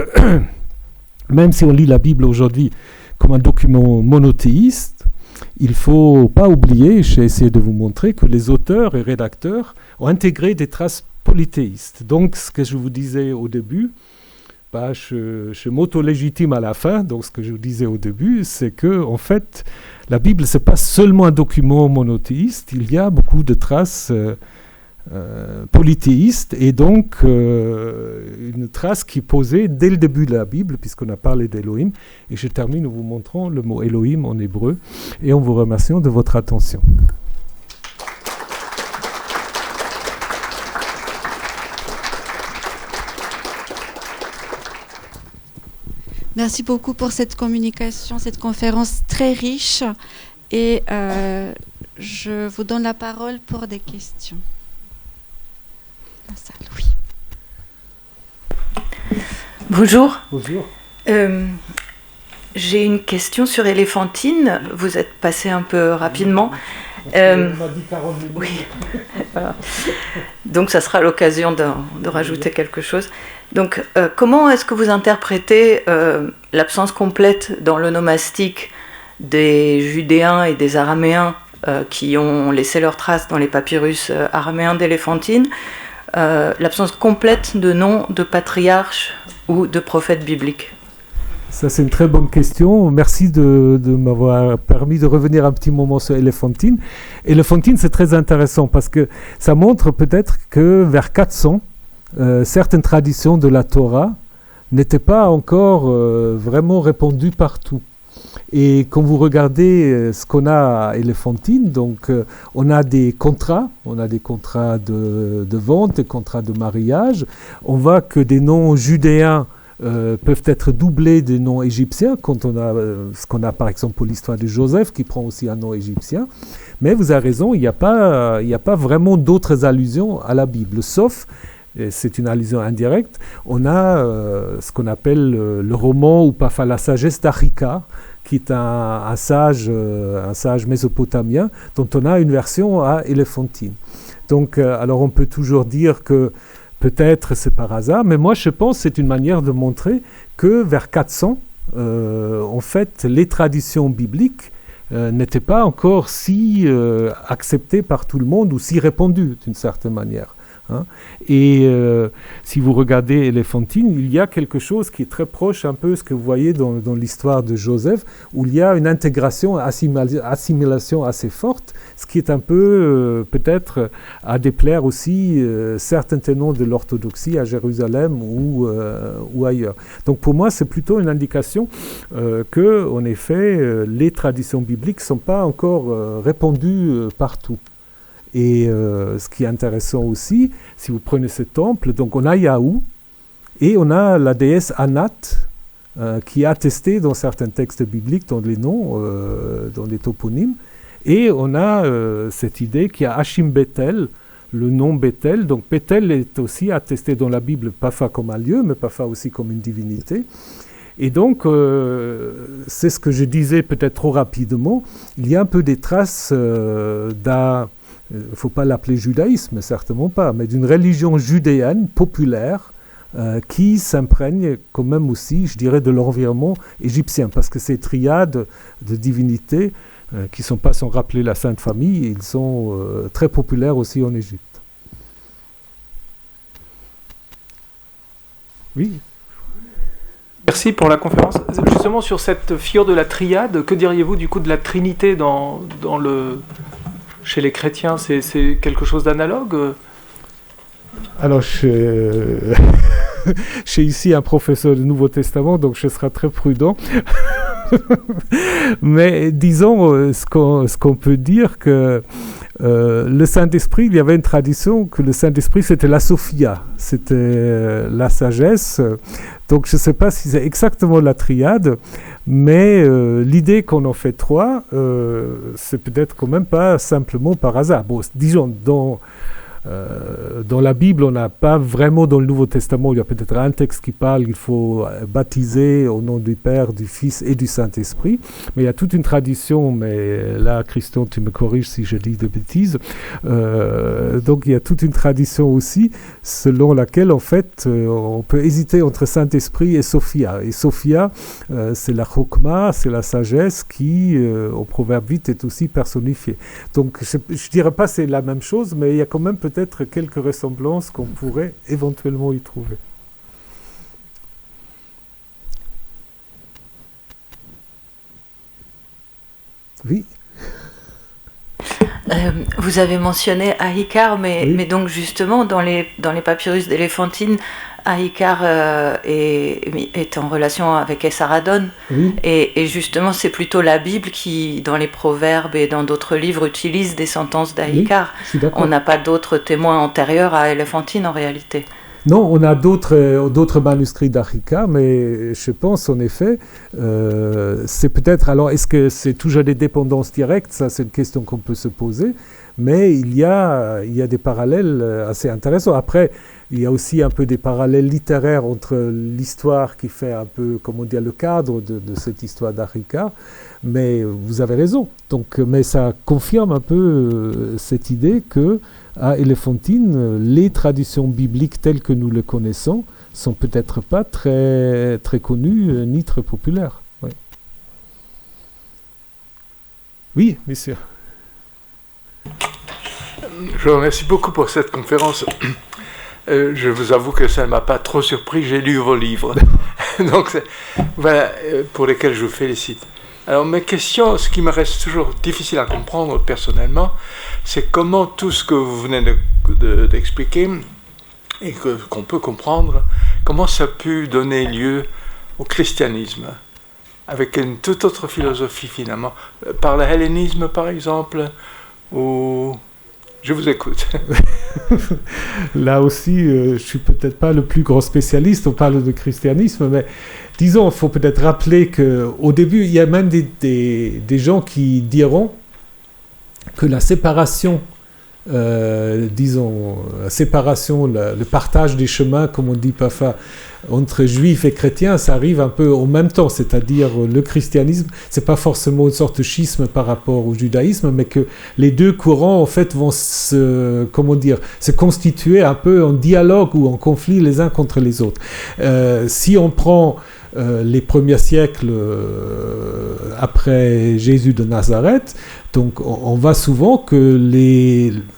même si on lit la Bible aujourd'hui comme un document monothéiste, il ne faut pas oublier, j'ai essayé de vous montrer, que les auteurs et rédacteurs ont intégré des traces polythéistes. Donc, ce que je vous disais au début, je m'auto-légitime à la fin. Donc, ce que je vous disais au début, c'est que, en fait, la Bible, ce n'est pas seulement un document monothéiste, il y a beaucoup de traces polythéistes, et donc une trace qui est posée dès le début de la Bible, puisqu'on a parlé d'Elohim. Et je termine en vous montrant le mot Elohim en hébreu, et en vous remerciant de votre attention. Merci beaucoup pour cette communication, cette conférence très riche. Et je vous donne la parole pour des questions. La salle, oui. Bonjour. Bonjour. J'ai une question sur Éléphantine. Vous êtes passé un peu rapidement. On m'a dit 40 minutes. Oui. Voilà. Donc ça sera l'occasion de rajouter quelque chose. Donc comment est-ce que vous interprétez l'absence complète dans l'onomastique des Judéens et des Araméens qui ont laissé leurs traces dans les papyrus araméens d'Éléphantine, l'absence complète de noms de patriarches ou de prophètes bibliques? Ça, c'est une très bonne question. Merci de m'avoir permis de revenir un petit moment sur Éléphantine. Éléphantine, c'est très intéressant parce que ça montre peut-être que vers 400, certaines traditions de la Torah n'étaient pas encore vraiment répandues partout. Et quand vous regardez ce qu'on a à Éléphantine, donc on a des contrats de vente, des contrats de mariage. On voit que des noms judéens peuvent être doublés des noms égyptiens, quand on a ce qu'on a par exemple pour l'histoire de Joseph, qui prend aussi un nom égyptien. Mais vous avez raison, il n'y a pas vraiment d'autres allusions à la Bible, sauf, c'est une allusion indirecte, on a ce qu'on appelle le roman ou parfois la sagesse d'Achika, qui est un sage mésopotamien, dont on a une version à Éléphantine. Donc, alors on peut toujours dire que peut-être c'est par hasard, mais moi je pense que c'est une manière de montrer que vers 400, en fait, les traditions bibliques n'étaient pas encore si acceptées par tout le monde ou si répandues d'une certaine manière. Hein. Et si vous regardez Éléphantine, il y a quelque chose qui est très proche un peu de ce que vous voyez dans l'histoire de Joseph, où il y a une intégration, assimilation assez forte, ce qui est un peu peut-être à déplaire aussi certains tenants de l'orthodoxie à Jérusalem ou ailleurs. Donc pour moi, c'est plutôt une indication que, en effet, les traditions bibliques ne sont pas encore répandues partout. Et ce qui est intéressant aussi, si vous prenez ce temple, donc on a Yahou et on a la déesse Anat qui est attestée dans certains textes bibliques, dans les noms, dans les toponymes. Et on a cette idée qu'il y a Hashim Bethel, le nom Bethel. Donc Bethel est aussi attesté dans la Bible, parfois comme un lieu, mais parfois aussi comme une divinité. Et donc, c'est ce que je disais peut-être trop rapidement, il y a un peu des traces il ne faut pas l'appeler judaïsme, certainement pas, mais d'une religion judéenne populaire qui s'imprègne quand même aussi, je dirais, de l'environnement égyptien, parce que ces triades de divinités qui ne sont pas sans rappeler la Sainte Famille, ils sont très populaires aussi en Égypte. Oui. Merci pour la conférence. Justement, sur cette figure de la triade, que diriez-vous du coup de la Trinité chez les chrétiens, c'est quelque chose d'analogue? Alors, j'ai ici un professeur du Nouveau Testament, donc je serai très prudent. Mais disons, ce qu'on peut dire que le Saint-Esprit, il y avait une tradition que le Saint-Esprit, c'était la Sophia, c'était la sagesse. Donc je ne sais pas si c'est exactement la triade, mais l'idée qu'on en fait trois, c'est peut-être quand même pas simplement par hasard. Bon, disons, dans la Bible, on n'a pas vraiment, dans le Nouveau Testament, il y a peut-être un texte qui parle, il faut baptiser au nom du Père, du Fils et du Saint-Esprit, mais il y a toute une tradition, mais là, Christian, tu me corriges si je dis de bêtises, donc il y a toute une tradition aussi, selon laquelle, en fait, on peut hésiter entre Saint-Esprit et Sophia. Et Sophia, c'est la chokma, c'est la sagesse qui, au Proverbe 8, est aussi personnifiée. Donc, je ne dirais pas que c'est la même chose, mais il y a quand même peut-être quelques ressemblances qu'on pourrait éventuellement y trouver. Oui. Vous avez mentionné Ahikar, mais donc justement dans les papyrus d'Éléphantine, Ahikar est en relation avec Esarhaddon, Oui. et justement c'est plutôt la Bible qui, dans les Proverbes et dans d'autres livres, utilise des sentences d'Ahikar. Oui, je suis d'accord. On n'a pas d'autres témoins antérieurs à Éléphantine en réalité. Non, on a d'autres manuscrits d'Arica, mais je pense en effet, c'est peut-être. Alors, est-ce que c'est toujours des dépendances directes? Ça, c'est une question qu'on peut se poser. Mais il y a des parallèles assez intéressants. Après, il y a aussi un peu des parallèles littéraires entre l'histoire qui fait un peu, comment dire, le cadre de cette histoire d'Arica. Mais vous avez raison. Donc, mais ça confirme un peu cette idée que à Éléphantine, les traditions bibliques telles que nous les connaissons sont peut-être pas très, très connues ni très populaires. Oui, oui, monsieur. Je vous remercie beaucoup pour cette conférence. Je vous avoue que ça ne m'a pas trop surpris, j'ai lu vos livres. Donc, voilà, pour lesquels je vous félicite. Alors, mes questions, ce qui me reste toujours difficile à comprendre personnellement, c'est comment tout ce que vous venez d'expliquer, et qu'on peut comprendre, comment ça a pu donner lieu au christianisme, avec une toute autre philosophie finalement, par le hellénisme par exemple, ou... Je vous écoute. Là aussi, je ne suis peut-être pas le plus grand spécialiste, on parle de christianisme, mais disons, il faut peut-être rappeler qu'au début, il y a même des gens qui diront que la séparation, le partage des chemins, comme on dit parfois, entre juifs et chrétiens, ça arrive un peu au même temps, c'est-à-dire le christianisme, c'est pas forcément une sorte de schisme par rapport au judaïsme, mais que les deux courants en fait vont se constituer un peu en dialogue ou en conflit les uns contre les autres. Si on prend les premiers siècles après Jésus de Nazareth, donc on voit souvent que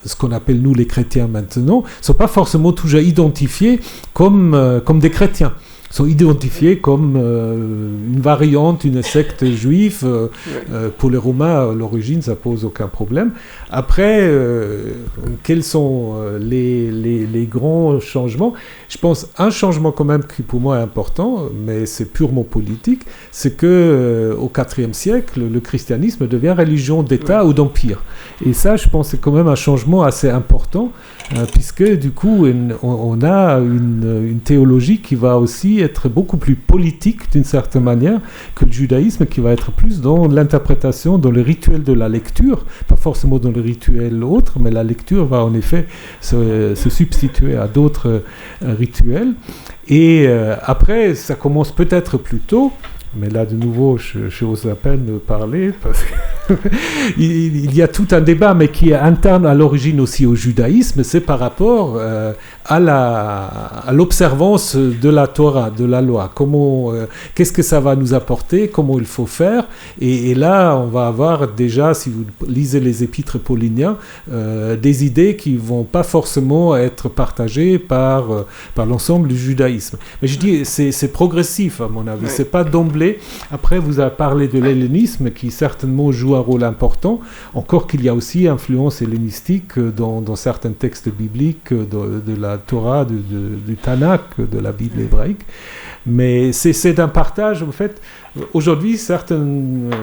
ce qu'on appelle nous les chrétiens maintenant ne sont pas forcément toujours identifiés comme des chrétiens. Sont identifiés comme une variante, une secte juive. Pour les Romains, à l'origine, ça pose aucun problème. Après, quels sont les grands changements? Je pense un changement quand même qui pour moi est important, mais c'est purement politique, c'est que au IVe siècle, le christianisme devient religion d'État ou d'empire. Et ça, je pense, c'est quand même un changement assez important, puisque du coup, on a une théologie qui va aussi être beaucoup plus politique d'une certaine manière que le judaïsme, qui va être plus dans l'interprétation, dans le rituel de la lecture, pas forcément dans le rituel autre, mais la lecture va en effet se substituer à d'autres rituels. Et après, ça commence peut-être plus tôt, mais là de nouveau, j'ose à peine parler, parce qu'il y a tout un débat, mais qui est interne à l'origine aussi au judaïsme, c'est par rapport à l'observance de la Torah, de la loi. Qu'est-ce que ça va nous apporter, comment il faut faire, et là, on va avoir déjà, si vous lisez les épîtres pauliniens, des idées qui ne vont pas forcément être partagées par l'ensemble du judaïsme. Mais je dis, c'est progressif, à mon avis, c'est pas d'emblée. Après, vous avez parlé de l'hellénisme qui certainement joue un rôle important, encore qu'il y a aussi influence hellénistique dans certains textes bibliques de la Torah, du Tanakh, de la Bible hébraïque. Mais c'est un partage, en fait. Aujourd'hui, certains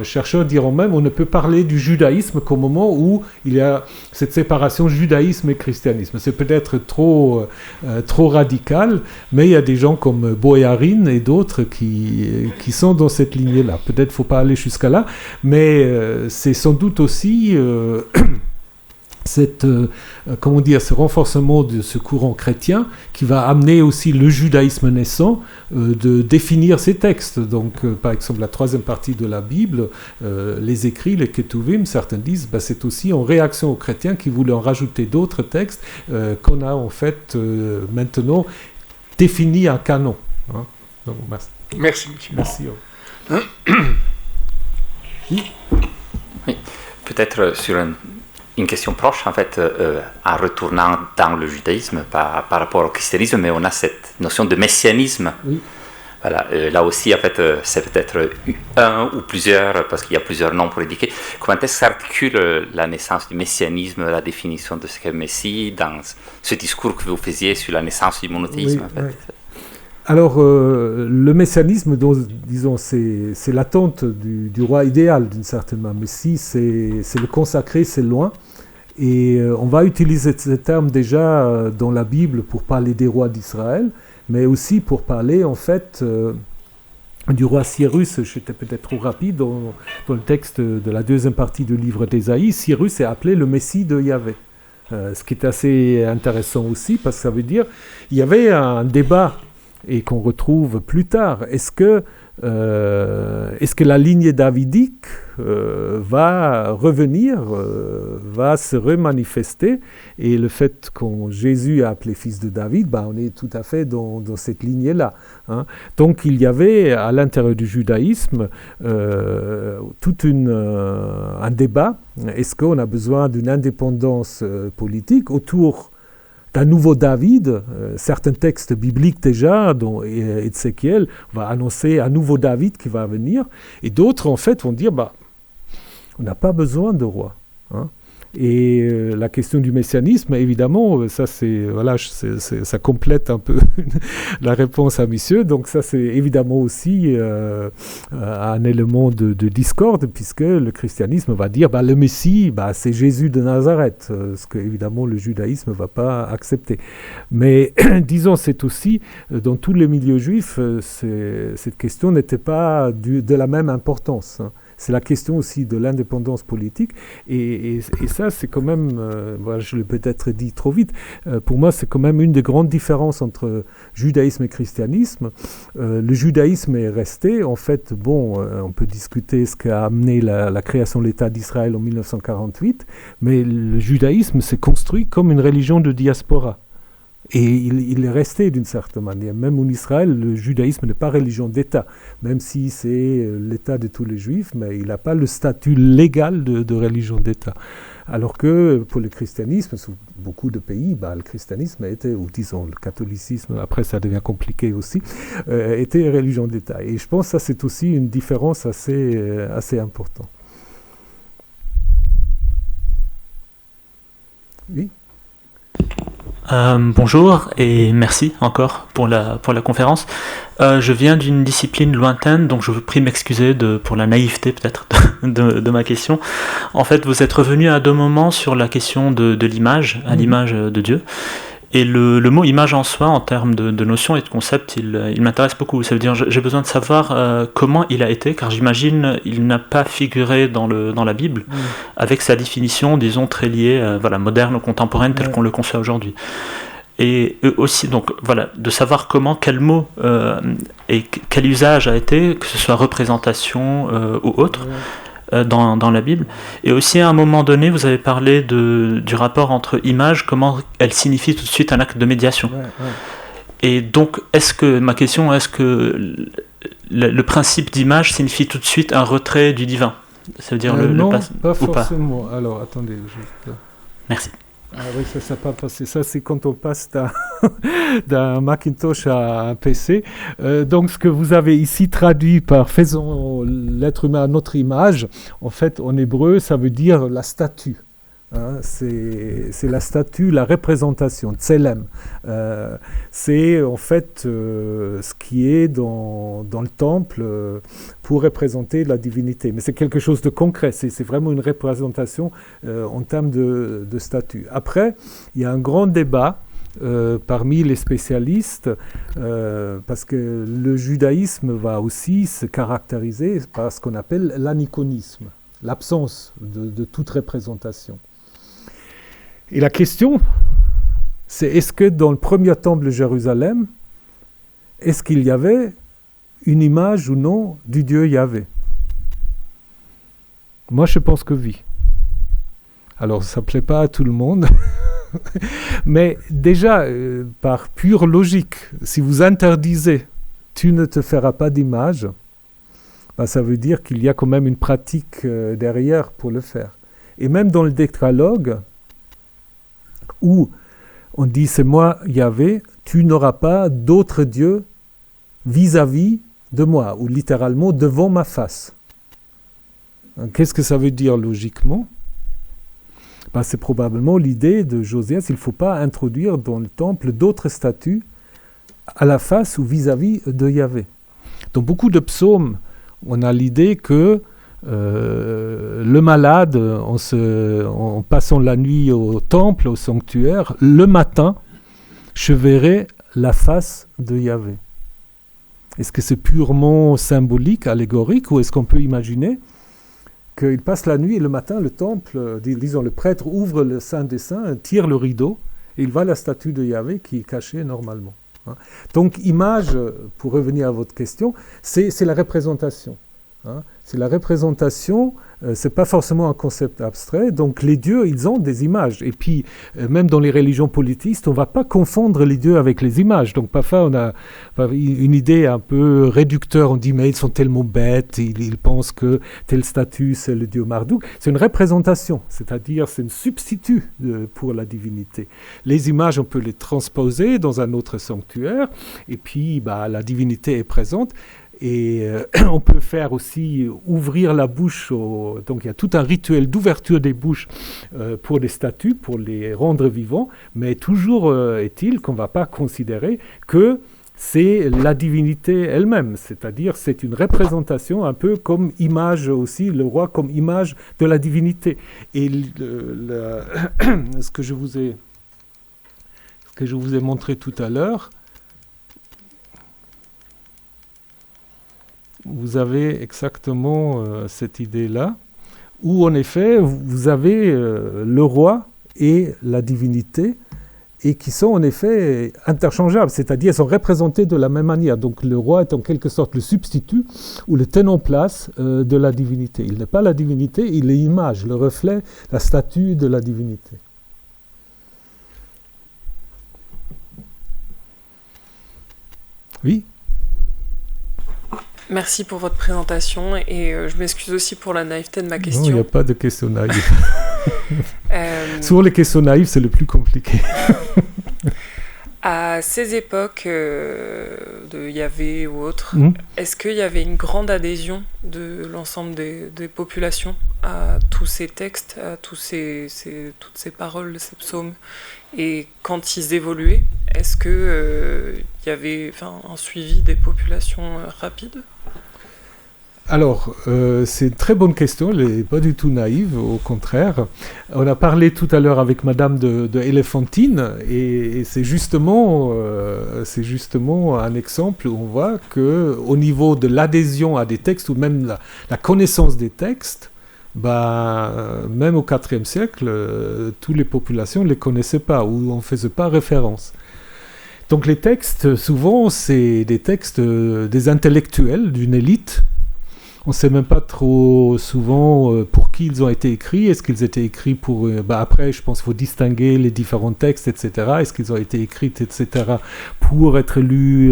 chercheurs diront même on ne peut parler du judaïsme qu'au moment où il y a cette séparation judaïsme et christianisme. C'est peut-être trop radical, mais il y a des gens comme Boyarin et d'autres qui sont dans cette lignée-là. Peut-être qu'il ne faut pas aller jusqu'à là, mais c'est sans doute aussi... ce renforcement de ce courant chrétien qui va amener aussi le judaïsme naissant de définir ses textes. Donc, par exemple, la troisième partie de la Bible, les écrits, les Ketuvim, certains disent c'est aussi en réaction aux chrétiens qui voulaient en rajouter d'autres textes qu'on a en fait maintenant défini un canon. Hein. Donc, merci. Merci, monsieur. Merci. Oui, peut-être sur une question proche, en fait, en retournant dans le judaïsme par rapport au christianisme, mais on a cette notion de messianisme. Oui. Voilà, là aussi, en fait, c'est peut-être un ou plusieurs, parce qu'il y a plusieurs noms pour indiquer. Comment est-ce que s'articule la naissance du messianisme, la définition de ce qu'est Messie, dans ce discours que vous faisiez sur la naissance du monothéisme, en fait? Oui. Alors, le messianisme, disons, c'est l'attente du roi idéal, d'une certaine manière. Messie, c'est le consacré, c'est loin. Et on va utiliser ce terme déjà dans la Bible pour parler des rois d'Israël, mais aussi pour parler en fait du roi Cyrus. J'étais peut-être trop rapide dans le texte de la deuxième partie du livre d'Ésaïe. Cyrus est appelé le Messie de Yahvé. Ce qui est assez intéressant aussi, parce que ça veut dire il y avait un débat et qu'on retrouve plus tard. Est-ce que la lignée davidique va revenir, va se remanifester? Et le fait qu'on Jésus a appelé fils de David, on est tout à fait dans cette lignée-là. Hein. Donc il y avait à l'intérieur du judaïsme tout un débat. Est-ce qu'on a besoin d'une indépendance politique autour d'un nouveau David? Certains textes bibliques déjà, dont Ézéchiel va annoncer un nouveau David qui va venir, et d'autres en fait vont dire on n'a pas besoin de roi. Hein. Et la question du messianisme, évidemment, ça complète un peu la réponse à Monsieur. Donc ça c'est évidemment aussi un élément de discorde, puisque le christianisme va dire le Messie, c'est Jésus de Nazareth, ce que évidemment le judaïsme ne va pas accepter. Mais disons, c'est aussi, dans tous les milieux juifs, cette question n'était pas de la même importance. Hein. C'est la question aussi de l'indépendance politique. Et ça, c'est quand même, je l'ai peut-être dit trop vite, pour moi, c'est quand même une des grandes différences entre judaïsme et christianisme. Le judaïsme est resté, en fait, on peut discuter ce qu'a amené la création de l'État d'Israël en 1948, mais le judaïsme s'est construit comme une religion de diaspora. Et il est resté d'une certaine manière. Même en Israël, le judaïsme n'est pas religion d'État, même si c'est l'État de tous les juifs, mais il n'a pas le statut légal de religion d'État. Alors que pour le christianisme, sous beaucoup de pays, le christianisme était, ou disons le catholicisme, après ça devient compliqué aussi, était religion d'État. Et je pense que ça c'est aussi une différence assez importante. Oui. Bonjour et merci encore pour la conférence. Je viens d'une discipline lointaine, donc je vous prie de m'excuser pour la naïveté peut-être de ma question. En fait, vous êtes revenu à 2 moments sur la question de l'image, à l'image de Dieu. Et le mot image en soi, en termes de notion et de concept, il m'intéresse beaucoup. Ça veut dire j'ai besoin de savoir comment il a été, car j'imagine il n'a pas figuré dans la Bible, avec sa définition, disons, très liée, moderne ou contemporaine, telle qu'on le conçoit aujourd'hui. Et aussi, donc voilà, de savoir quel mot et quel usage a été, que ce soit représentation ou autre, dans la Bible. Et aussi à un moment donné, vous avez parlé du rapport entre images, comment elle signifie tout de suite un acte de médiation. Et donc, est-ce que le principe d'image signifie tout de suite un retrait du divin? Ça veut dire non, pas ou forcément. pas. Alors, attendez. Juste... Merci. Ah oui, ça n'a pas passé. Ça, c'est quand on passe d'un Macintosh à un PC. Donc, ce que vous avez ici traduit par « faisons l'être humain à notre image », en fait, en hébreu, ça veut dire la statue. Hein, c'est la statue, la représentation, tselem. C'est en fait ce qui est dans le temple pour représenter la divinité. Mais c'est quelque chose de concret, c'est vraiment une représentation en termes de statue. Après, il y a un grand débat parmi les spécialistes, parce que le judaïsme va aussi se caractériser par ce qu'on appelle l'aniconisme, l'absence de toute représentation. Et la question, c'est est-ce que dans le premier temple de Jérusalem, est-ce qu'il y avait une image ou non du Dieu Yahvé? Moi, je pense que oui. Alors, ça ne plaît pas à tout le monde, mais déjà, par pure logique, si vous interdisez « tu ne te feras pas d'image », ça veut dire qu'il y a quand même une pratique derrière pour le faire. Et même dans le décalogue, où on dit « c'est moi Yahvé, tu n'auras pas d'autre Dieu vis-à-vis de moi » ou littéralement « devant ma face ». Qu'est-ce que ça veut dire logiquement? C'est probablement l'idée de Josias, il ne faut pas introduire dans le temple d'autres statues à la face ou vis-à-vis de Yahvé. Dans beaucoup de psaumes, on a l'idée que le malade, en passant la nuit au temple, au sanctuaire, le matin, je verrai la face de Yahvé. Est-ce que c'est purement symbolique, allégorique, ou est-ce qu'on peut imaginer qu'il passe la nuit et le matin, le temple, disons le prêtre ouvre le Saint des Saints, tire le rideau, et il voit la statue de Yahvé qui est cachée normalement. Donc, image, pour revenir à votre question, c'est la représentation. C'est la représentation, c'est pas forcément un concept abstrait. Donc les dieux, ils ont des images. Et puis, même dans les religions polythéistes, on va pas confondre les dieux avec les images. Donc parfois, on a une idée un peu réducteur. On dit, mais ils sont tellement bêtes, ils pensent que telle statue, c'est le dieu Marduk. C'est une représentation, c'est-à-dire c'est un substitut pour la divinité. Les images, on peut les transposer dans un autre sanctuaire, et puis la divinité est présente. Et on peut faire aussi ouvrir la bouche, donc il y a tout un rituel d'ouverture des bouches pour les statues, pour les rendre vivants, mais toujours est-il qu'on ne va pas considérer que c'est la divinité elle-même, c'est-à-dire c'est une représentation un peu comme image aussi, le roi comme image de la divinité. Et ce que je vous ai montré tout à l'heure, vous avez exactement cette idée-là, où en effet, vous avez le roi et la divinité, et qui sont en effet interchangeables, c'est-à-dire sont représentés de la même manière. Donc le roi est en quelque sorte le substitut ou le tenant place de la divinité. Il n'est pas la divinité, il est l'image, le reflet, la statue de la divinité. Oui ? Merci pour votre présentation et je m'excuse aussi pour la naïveté de ma question. Non, il n'y a pas de questions naïves. Souvent les questions naïves, c'est le plus compliqué. À ces époques de Yahvé ou autres, est-ce qu'il y avait une grande adhésion de l'ensemble des populations à tous ces textes, à toutes ces paroles, ces psaumes? Et quand ils évoluaient, est-ce qu'il y avait un suivi des populations rapide? Alors, c'est une très bonne question, elle n'est pas du tout naïve, au contraire. On a parlé tout à l'heure avec Madame de Éléphantine, et c'est justement un exemple où on voit qu'au niveau de l'adhésion à des textes, ou même la connaissance des textes, même au IVe siècle, toutes les populations ne les connaissaient pas, ou on ne faisait pas référence. Donc les textes, souvent, c'est des textes des intellectuels, d'une élite. On ne sait même pas trop souvent pour qui ils ont été écrits. Est-ce qu'ils étaient écrits pour... après, je pense qu'il faut distinguer les différents textes, etc. Est-ce qu'ils ont été écrits, etc., pour être lus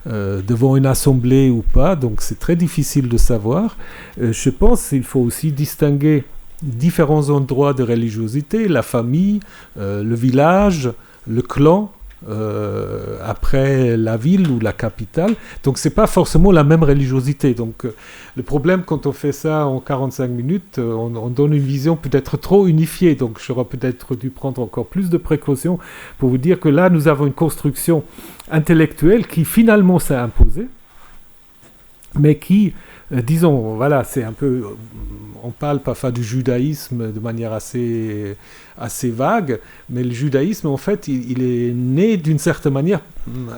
devant une assemblée ou pas? Donc c'est très difficile de savoir. Je pense qu'il faut aussi distinguer différents endroits de religiosité, la famille, le village, le clan, après la ville ou la capitale. Donc c'est pas forcément la même religiosité. Donc le problème quand on fait ça en 45 minutes, on donne une vision peut-être trop unifiée. Donc j'aurais peut-être dû prendre encore plus de précautions pour vous dire que là nous avons une construction intellectuelle qui finalement s'est imposée, mais qui, disons, voilà, c'est un peu... On parle parfois du judaïsme de manière assez vague, mais le judaïsme, en fait, il est né d'une certaine manière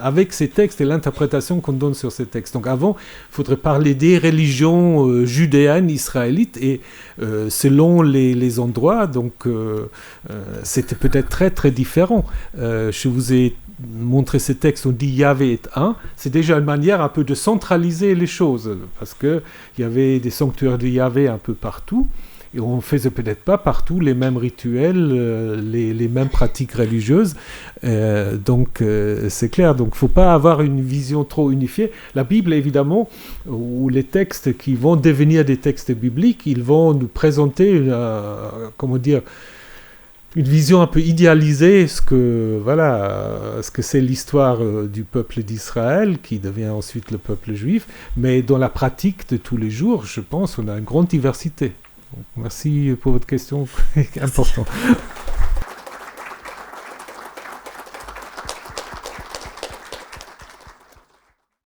avec ces textes et l'interprétation qu'on donne sur ces textes. Donc avant, il faudrait parler des religions judéennes, israélites, et selon les endroits, donc c'était peut-être très très différent. Je vous ai montré ces textes, on dit Yahvé est un, c'est déjà une manière un peu de centraliser les choses, parce qu'il y avait des sanctuaires de Yahvé un peu partout, et on ne faisait peut-être pas partout les mêmes rituels, les mêmes pratiques religieuses, donc c'est clair, donc il ne faut pas avoir une vision trop unifiée. La Bible, évidemment, ou les textes qui vont devenir des textes bibliques, ils vont nous présenter, une vision un peu idéalisée, ce que c'est l'histoire du peuple d'Israël, qui devient ensuite le peuple juif, mais dans la pratique de tous les jours, je pense qu'on a une grande diversité. Donc, merci pour votre question importante.